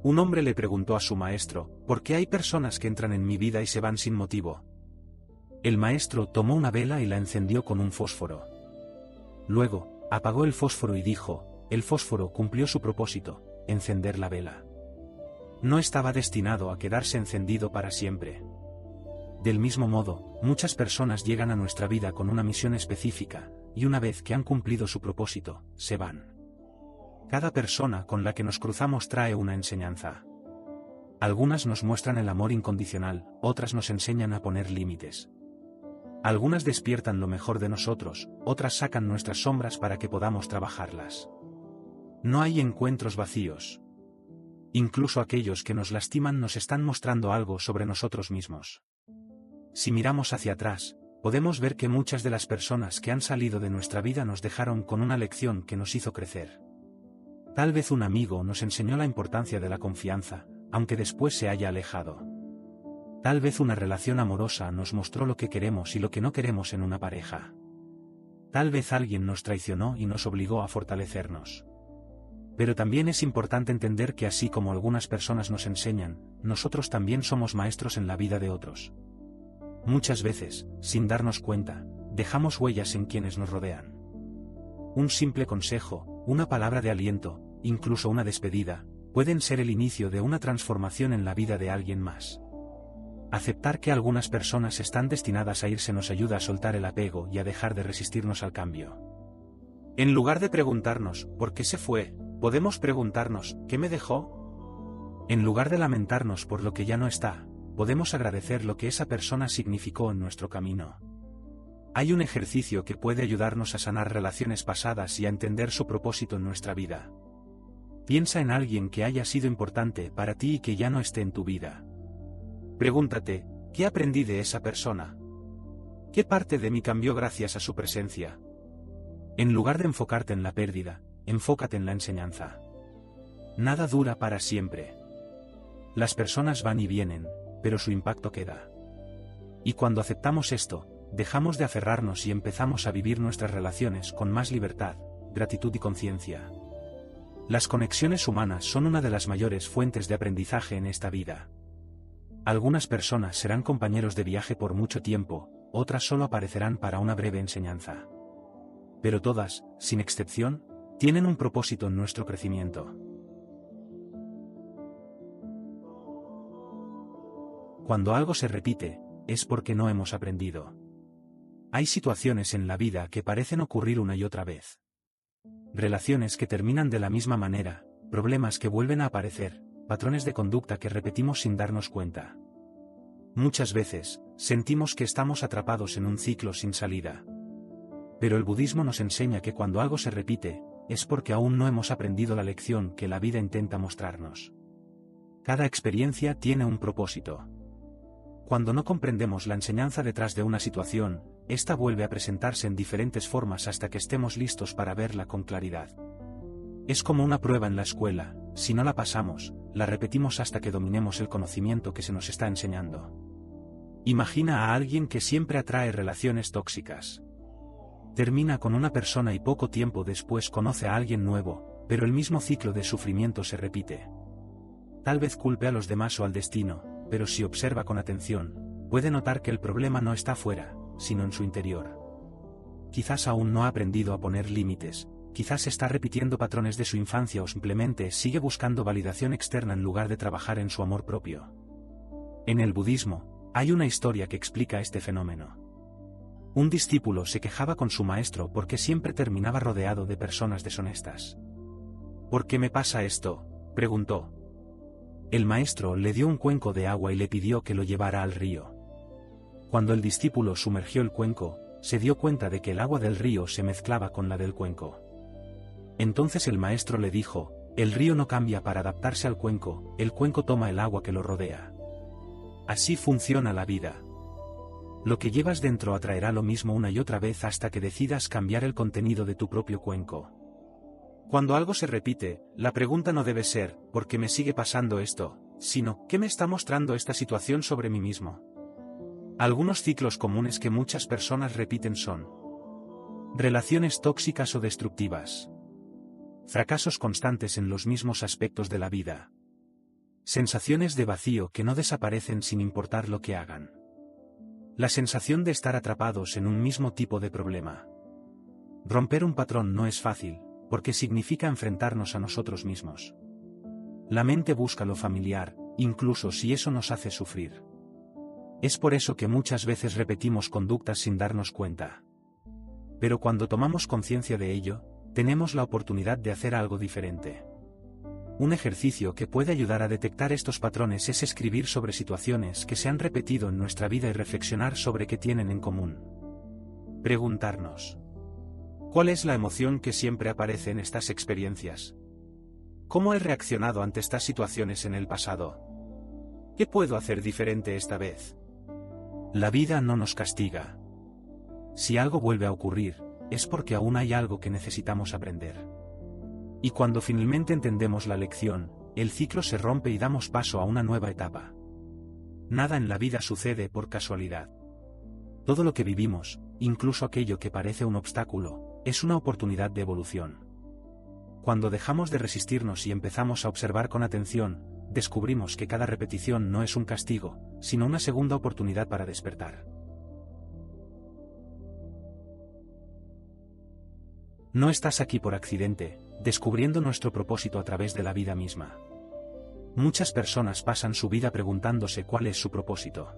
Un hombre le preguntó a su maestro, ¿por qué hay personas que entran en mi vida y se van sin motivo? El maestro tomó una vela y la encendió con un fósforo. Luego, apagó el fósforo y dijo, el fósforo cumplió su propósito, encender la vela. No estaba destinado a quedarse encendido para siempre. Del mismo modo, muchas personas llegan a nuestra vida con una misión específica, y una vez que han cumplido su propósito, se van. Cada persona con la que nos cruzamos trae una enseñanza. Algunas nos muestran el amor incondicional, otras nos enseñan a poner límites. Algunas despiertan lo mejor de nosotros, otras sacan nuestras sombras para que podamos trabajarlas. No hay encuentros vacíos. Incluso aquellos que nos lastiman nos están mostrando algo sobre nosotros mismos. Si miramos hacia atrás, podemos ver que muchas de las personas que han salido de nuestra vida nos dejaron con una lección que nos hizo crecer. Tal vez un amigo nos enseñó la importancia de la confianza, aunque después se haya alejado. Tal vez una relación amorosa nos mostró lo que queremos y lo que no queremos en una pareja. Tal vez alguien nos traicionó y nos obligó a fortalecernos. Pero también es importante entender que así como algunas personas nos enseñan, nosotros también somos maestros en la vida de otros. Muchas veces, sin darnos cuenta, dejamos huellas en quienes nos rodean. Un simple consejo, una palabra de aliento, incluso una despedida, pueden ser el inicio de una transformación en la vida de alguien más. Aceptar que algunas personas están destinadas a irse nos ayuda a soltar el apego y a dejar de resistirnos al cambio. En lugar de preguntarnos, ¿por qué se fue?, podemos preguntarnos, ¿qué me dejó? En lugar de lamentarnos por lo que ya no está, podemos agradecer lo que esa persona significó en nuestro camino. Hay un ejercicio que puede ayudarnos a sanar relaciones pasadas y a entender su propósito en nuestra vida. Piensa en alguien que haya sido importante para ti y que ya no esté en tu vida. Pregúntate, ¿qué aprendí de esa persona? ¿Qué parte de mí cambió gracias a su presencia? En lugar de enfocarte en la pérdida, enfócate en la enseñanza. Nada dura para siempre. Las personas van y vienen, pero su impacto queda. Y cuando aceptamos esto, dejamos de aferrarnos y empezamos a vivir nuestras relaciones con más libertad, gratitud y conciencia. Las conexiones humanas son una de las mayores fuentes de aprendizaje en esta vida. Algunas personas serán compañeros de viaje por mucho tiempo, otras solo aparecerán para una breve enseñanza. Pero todas, sin excepción, tienen un propósito en nuestro crecimiento. Cuando algo se repite, es porque no hemos aprendido. Hay situaciones en la vida que parecen ocurrir una y otra vez. Relaciones que terminan de la misma manera, problemas que vuelven a aparecer, patrones de conducta que repetimos sin darnos cuenta. Muchas veces, sentimos que estamos atrapados en un ciclo sin salida. Pero el budismo nos enseña que cuando algo se repite, es porque aún no hemos aprendido la lección que la vida intenta mostrarnos. Cada experiencia tiene un propósito. Cuando no comprendemos la enseñanza detrás de una situación, esta vuelve a presentarse en diferentes formas hasta que estemos listos para verla con claridad. Es como una prueba en la escuela, si no la pasamos, la repetimos hasta que dominemos el conocimiento que se nos está enseñando. Imagina a alguien que siempre atrae relaciones tóxicas. Termina con una persona y poco tiempo después conoce a alguien nuevo, pero el mismo ciclo de sufrimiento se repite. Tal vez culpe a los demás o al destino, pero si observa con atención, puede notar que el problema no está fuera, sino en su interior. Quizás aún no ha aprendido a poner límites, quizás está repitiendo patrones de su infancia o simplemente sigue buscando validación externa en lugar de trabajar en su amor propio. En el budismo, hay una historia que explica este fenómeno. Un discípulo se quejaba con su maestro porque siempre terminaba rodeado de personas deshonestas. ¿Por qué me pasa esto?, preguntó. El maestro le dio un cuenco de agua y le pidió que lo llevara al río. Cuando el discípulo sumergió el cuenco, se dio cuenta de que el agua del río se mezclaba con la del cuenco. Entonces el maestro le dijo: el río no cambia para adaptarse al cuenco, el cuenco toma el agua que lo rodea. Así funciona la vida. Lo que llevas dentro atraerá lo mismo una y otra vez hasta que decidas cambiar el contenido de tu propio cuenco. Cuando algo se repite, la pregunta no debe ser, ¿por qué me sigue pasando esto?, sino, ¿qué me está mostrando esta situación sobre mí mismo? Algunos ciclos comunes que muchas personas repiten son: relaciones tóxicas o destructivas, fracasos constantes en los mismos aspectos de la vida, sensaciones de vacío que no desaparecen sin importar lo que hagan, la sensación de estar atrapados en un mismo tipo de problema. Romper un patrón no es fácil, porque significa enfrentarnos a nosotros mismos. La mente busca lo familiar, incluso si eso nos hace sufrir. Es por eso que muchas veces repetimos conductas sin darnos cuenta. Pero cuando tomamos conciencia de ello, tenemos la oportunidad de hacer algo diferente. Un ejercicio que puede ayudar a detectar estos patrones es escribir sobre situaciones que se han repetido en nuestra vida y reflexionar sobre qué tienen en común. Preguntarnos: ¿cuál es la emoción que siempre aparece en estas experiencias? ¿Cómo he reaccionado ante estas situaciones en el pasado? ¿Qué puedo hacer diferente esta vez? La vida no nos castiga. Si algo vuelve a ocurrir, es porque aún hay algo que necesitamos aprender. Y cuando finalmente entendemos la lección, el ciclo se rompe y damos paso a una nueva etapa. Nada en la vida sucede por casualidad. Todo lo que vivimos, incluso aquello que parece un obstáculo, es una oportunidad de evolución. Cuando dejamos de resistirnos y empezamos a observar con atención, descubrimos que cada repetición no es un castigo, sino una segunda oportunidad para despertar. No estás aquí por accidente, descubriendo nuestro propósito a través de la vida misma. Muchas personas pasan su vida preguntándose cuál es su propósito.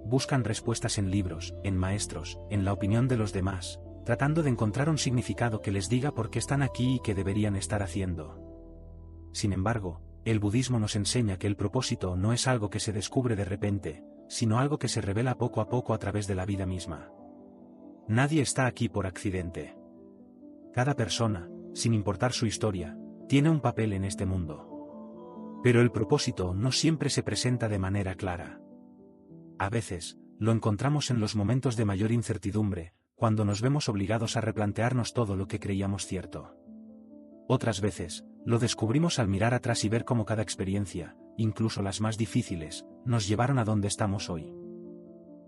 Buscan respuestas en libros, en maestros, en la opinión de los demás, tratando de encontrar un significado que les diga por qué están aquí y qué deberían estar haciendo. Sin embargo, el budismo nos enseña que el propósito no es algo que se descubre de repente, sino algo que se revela poco a poco a través de la vida misma. Nadie está aquí por accidente. Cada persona, sin importar su historia, tiene un papel en este mundo. Pero el propósito no siempre se presenta de manera clara. A veces, lo encontramos en los momentos de mayor incertidumbre, cuando nos vemos obligados a replantearnos todo lo que creíamos cierto. Otras veces, lo descubrimos al mirar atrás y ver cómo cada experiencia, incluso las más difíciles, nos llevaron a donde estamos hoy.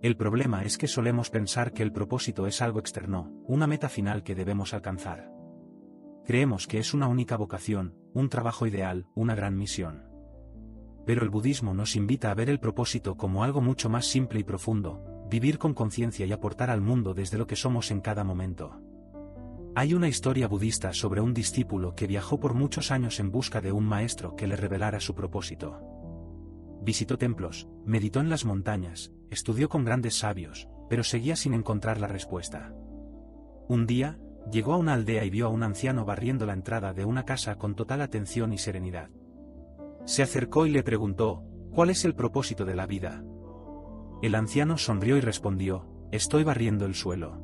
El problema es que solemos pensar que el propósito es algo externo, una meta final que debemos alcanzar. Creemos que es una única vocación, un trabajo ideal, una gran misión. Pero el budismo nos invita a ver el propósito como algo mucho más simple y profundo, vivir con conciencia y aportar al mundo desde lo que somos en cada momento. Hay una historia budista sobre un discípulo que viajó por muchos años en busca de un maestro que le revelara su propósito. Visitó templos, meditó en las montañas, estudió con grandes sabios, pero seguía sin encontrar la respuesta. Un día, llegó a una aldea y vio a un anciano barriendo la entrada de una casa con total atención y serenidad. Se acercó y le preguntó: ¿cuál es el propósito de la vida? El anciano sonrió y respondió: estoy barriendo el suelo.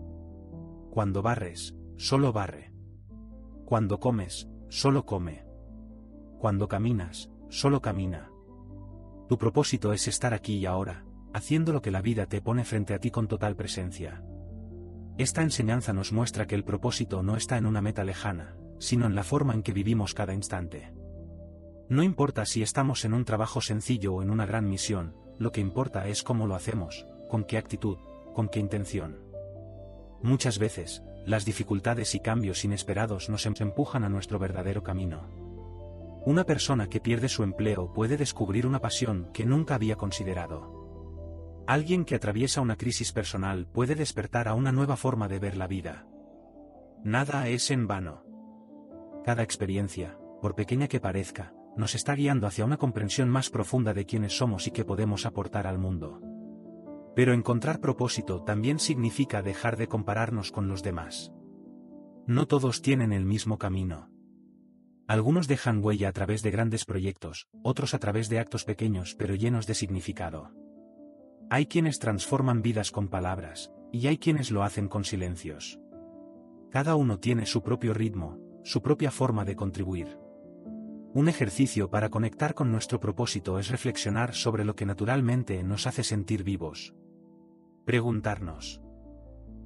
Cuando barres, solo barre. Cuando comes, solo come. Cuando caminas, solo camina. Tu propósito es estar aquí y ahora, haciendo lo que la vida te pone frente a ti con total presencia. Esta enseñanza nos muestra que el propósito no está en una meta lejana, sino en la forma en que vivimos cada instante. No importa si estamos en un trabajo sencillo o en una gran misión, lo que importa es cómo lo hacemos, con qué actitud, con qué intención. Muchas veces, las dificultades y cambios inesperados nos empujan a nuestro verdadero camino. Una persona que pierde su empleo puede descubrir una pasión que nunca había considerado. Alguien que atraviesa una crisis personal puede despertar a una nueva forma de ver la vida. Nada es en vano. Cada experiencia, por pequeña que parezca, nos está guiando hacia una comprensión más profunda de quiénes somos y qué podemos aportar al mundo. Pero encontrar propósito también significa dejar de compararnos con los demás. No todos tienen el mismo camino. Algunos dejan huella a través de grandes proyectos, otros a través de actos pequeños pero llenos de significado. Hay quienes transforman vidas con palabras, y hay quienes lo hacen con silencios. Cada uno tiene su propio ritmo, su propia forma de contribuir. Un ejercicio para conectar con nuestro propósito es reflexionar sobre lo que naturalmente nos hace sentir vivos. Preguntarnos: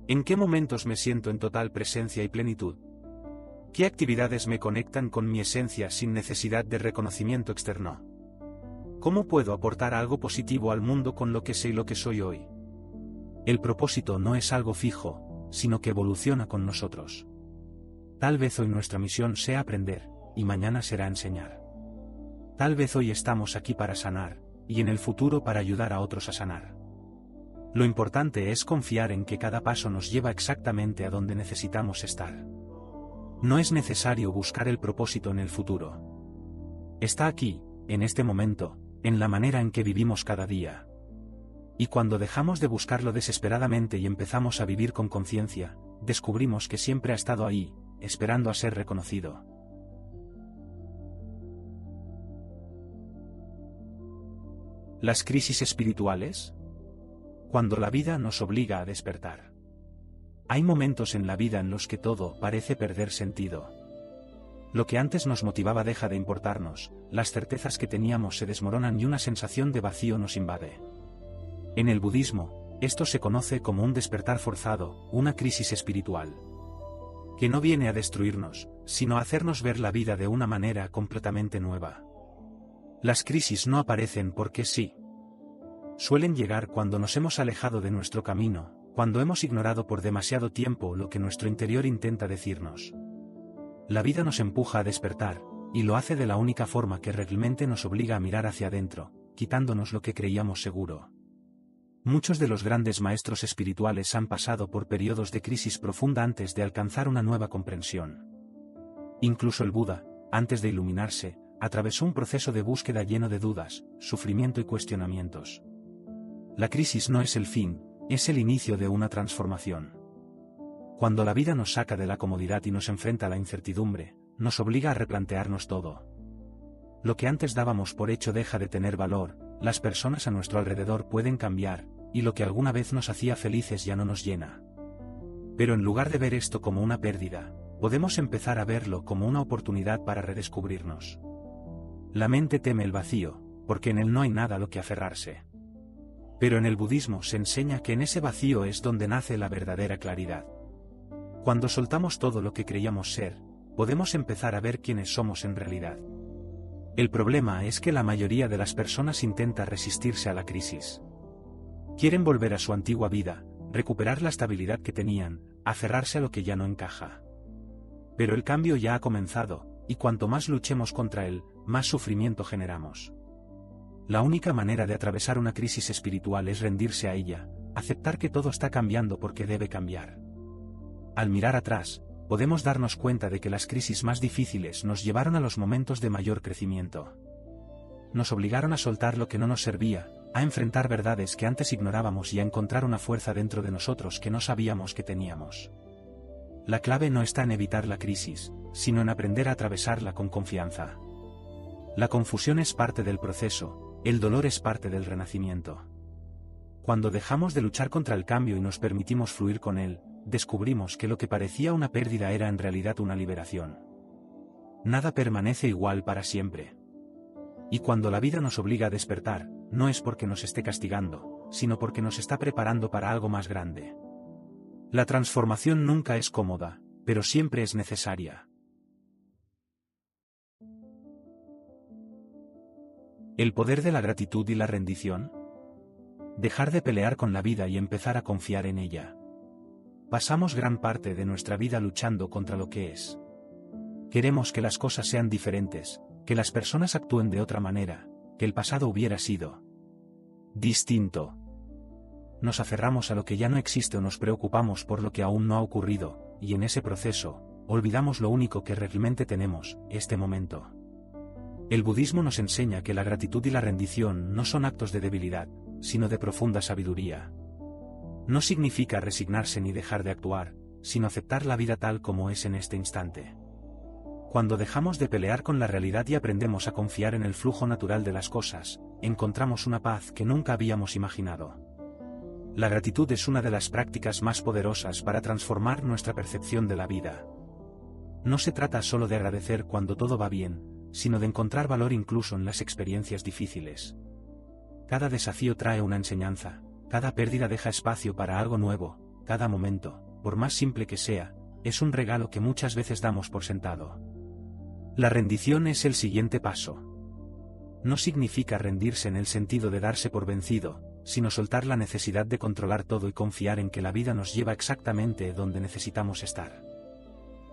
¿en qué momentos me siento en total presencia y plenitud? ¿Qué actividades me conectan con mi esencia sin necesidad de reconocimiento externo? ¿Cómo puedo aportar algo positivo al mundo con lo que sé y lo que soy hoy? El propósito no es algo fijo, sino que evoluciona con nosotros. Tal vez hoy nuestra misión sea aprender, y mañana será enseñar. Tal vez hoy estamos aquí para sanar, y en el futuro para ayudar a otros a sanar. Lo importante es confiar en que cada paso nos lleva exactamente a donde necesitamos estar. No es necesario buscar el propósito en el futuro. Está aquí, en este momento, en la manera en que vivimos cada día. Y cuando dejamos de buscarlo desesperadamente y empezamos a vivir con conciencia, descubrimos que siempre ha estado ahí, esperando a ser reconocido. ¿Las crisis espirituales? Cuando la vida nos obliga a despertar. Hay momentos en la vida en los que todo parece perder sentido. Lo que antes nos motivaba deja de importarnos, las certezas que teníamos se desmoronan y una sensación de vacío nos invade. En el budismo, esto se conoce como un despertar forzado, una crisis espiritual. Que no viene a destruirnos, sino a hacernos ver la vida de una manera completamente nueva. Las crisis no aparecen porque sí. Suelen llegar cuando nos hemos alejado de nuestro camino, cuando hemos ignorado por demasiado tiempo lo que nuestro interior intenta decirnos. La vida nos empuja a despertar, y lo hace de la única forma que realmente nos obliga a mirar hacia adentro, quitándonos lo que creíamos seguro. Muchos de los grandes maestros espirituales han pasado por periodos de crisis profunda antes de alcanzar una nueva comprensión. Incluso el Buda, antes de iluminarse, atravesó un proceso de búsqueda lleno de dudas, sufrimiento y cuestionamientos. La crisis no es el fin, es el inicio de una transformación. Cuando la vida nos saca de la comodidad y nos enfrenta a la incertidumbre, nos obliga a replantearnos todo. Lo que antes dábamos por hecho deja de tener valor, las personas a nuestro alrededor pueden cambiar, y lo que alguna vez nos hacía felices ya no nos llena. Pero en lugar de ver esto como una pérdida, podemos empezar a verlo como una oportunidad para redescubrirnos. La mente teme el vacío, porque en él no hay nada a lo que aferrarse. Pero en el budismo se enseña que en ese vacío es donde nace la verdadera claridad. Cuando soltamos todo lo que creíamos ser, podemos empezar a ver quiénes somos en realidad. El problema es que la mayoría de las personas intenta resistirse a la crisis. Quieren volver a su antigua vida, recuperar la estabilidad que tenían, aferrarse a lo que ya no encaja. Pero el cambio ya ha comenzado, y cuanto más luchemos contra él, más sufrimiento generamos. La única manera de atravesar una crisis espiritual es rendirse a ella, aceptar que todo está cambiando porque debe cambiar. Al mirar atrás, podemos darnos cuenta de que las crisis más difíciles nos llevaron a los momentos de mayor crecimiento. Nos obligaron a soltar lo que no nos servía, a enfrentar verdades que antes ignorábamos y a encontrar una fuerza dentro de nosotros que no sabíamos que teníamos. La clave no está en evitar la crisis, sino en aprender a atravesarla con confianza. La confusión es parte del proceso, el dolor es parte del renacimiento. Cuando dejamos de luchar contra el cambio y nos permitimos fluir con él, descubrimos que lo que parecía una pérdida era en realidad una liberación. Nada permanece igual para siempre. Y cuando la vida nos obliga a despertar, no es porque nos esté castigando, sino porque nos está preparando para algo más grande. La transformación nunca es cómoda, pero siempre es necesaria. ¿El poder de la gratitud y la rendición? Dejar de pelear con la vida y empezar a confiar en ella. Pasamos gran parte de nuestra vida luchando contra lo que es. Queremos que las cosas sean diferentes, que las personas actúen de otra manera, que el pasado hubiera sido distinto. Nos aferramos a lo que ya no existe o nos preocupamos por lo que aún no ha ocurrido, y en ese proceso, olvidamos lo único que realmente tenemos, este momento. El budismo nos enseña que la gratitud y la rendición no son actos de debilidad, sino de profunda sabiduría. No significa resignarse ni dejar de actuar, sino aceptar la vida tal como es en este instante. Cuando dejamos de pelear con la realidad y aprendemos a confiar en el flujo natural de las cosas, encontramos una paz que nunca habíamos imaginado. La gratitud es una de las prácticas más poderosas para transformar nuestra percepción de la vida. No se trata solo de agradecer cuando todo va bien, sino de encontrar valor incluso en las experiencias difíciles. Cada desafío trae una enseñanza, cada pérdida deja espacio para algo nuevo, cada momento, por más simple que sea, es un regalo que muchas veces damos por sentado. La rendición es el siguiente paso. No significa rendirse en el sentido de darse por vencido, sino soltar la necesidad de controlar todo y confiar en que la vida nos lleva exactamente donde necesitamos estar.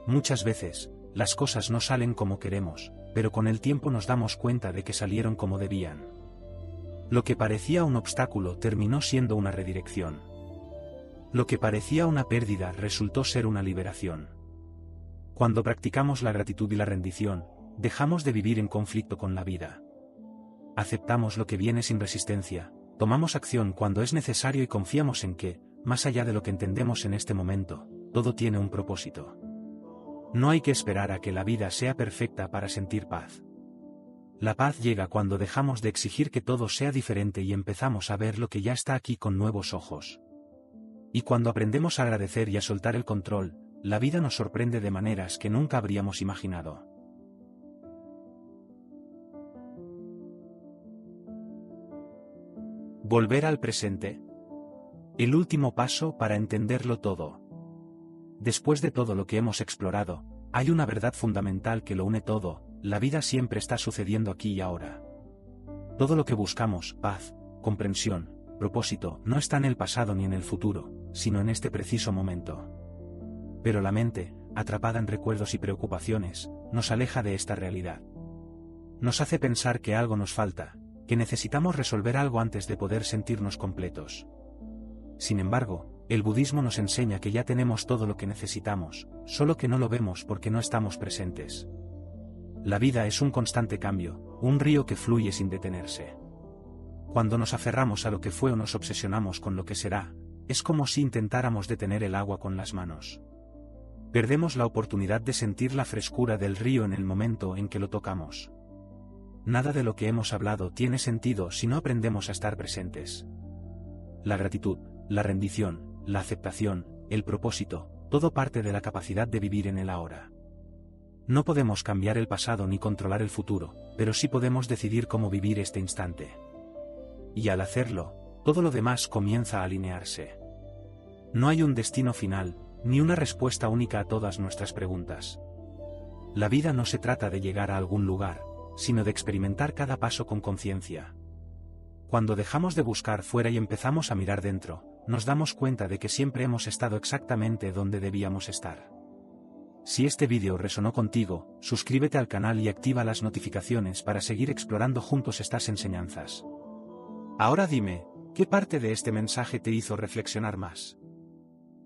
Muchas veces, las cosas no salen como queremos, pero con el tiempo nos damos cuenta de que salieron como debían. Lo que parecía un obstáculo terminó siendo una redirección. Lo que parecía una pérdida resultó ser una liberación. Cuando practicamos la gratitud y la rendición, dejamos de vivir en conflicto con la vida. Aceptamos lo que viene sin resistencia, tomamos acción cuando es necesario y confiamos en que, más allá de lo que entendemos en este momento, todo tiene un propósito. No hay que esperar a que la vida sea perfecta para sentir paz. La paz llega cuando dejamos de exigir que todo sea diferente y empezamos a ver lo que ya está aquí con nuevos ojos. Y cuando aprendemos a agradecer y a soltar el control, la vida nos sorprende de maneras que nunca habríamos imaginado. Volver al presente. El último paso para entenderlo todo. Después de todo lo que hemos explorado, hay una verdad fundamental que lo une todo: la vida siempre está sucediendo aquí y ahora. Todo lo que buscamos, paz, comprensión, propósito, no está en el pasado ni en el futuro, sino en este preciso momento. Pero la mente, atrapada en recuerdos y preocupaciones, nos aleja de esta realidad. Nos hace pensar que algo nos falta, que necesitamos resolver algo antes de poder sentirnos completos. Sin embargo, el budismo nos enseña que ya tenemos todo lo que necesitamos, solo que no lo vemos porque no estamos presentes. La vida es un constante cambio, un río que fluye sin detenerse. Cuando nos aferramos a lo que fue o nos obsesionamos con lo que será, es como si intentáramos detener el agua con las manos. Perdemos la oportunidad de sentir la frescura del río en el momento en que lo tocamos. Nada de lo que hemos hablado tiene sentido si no aprendemos a estar presentes. La gratitud, la rendición, la aceptación, el propósito, todo parte de la capacidad de vivir en el ahora. No podemos cambiar el pasado ni controlar el futuro, pero sí podemos decidir cómo vivir este instante. Y al hacerlo, todo lo demás comienza a alinearse. No hay un destino final, ni una respuesta única a todas nuestras preguntas. La vida no se trata de llegar a algún lugar, sino de experimentar cada paso con conciencia. Cuando dejamos de buscar fuera y empezamos a mirar dentro, nos damos cuenta de que siempre hemos estado exactamente donde debíamos estar. Si este vídeo resonó contigo, suscríbete al canal y activa las notificaciones para seguir explorando juntos estas enseñanzas. Ahora dime, ¿qué parte de este mensaje te hizo reflexionar más?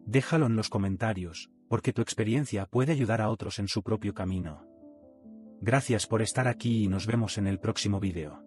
Déjalo en los comentarios, porque tu experiencia puede ayudar a otros en su propio camino. Gracias por estar aquí y nos vemos en el próximo vídeo.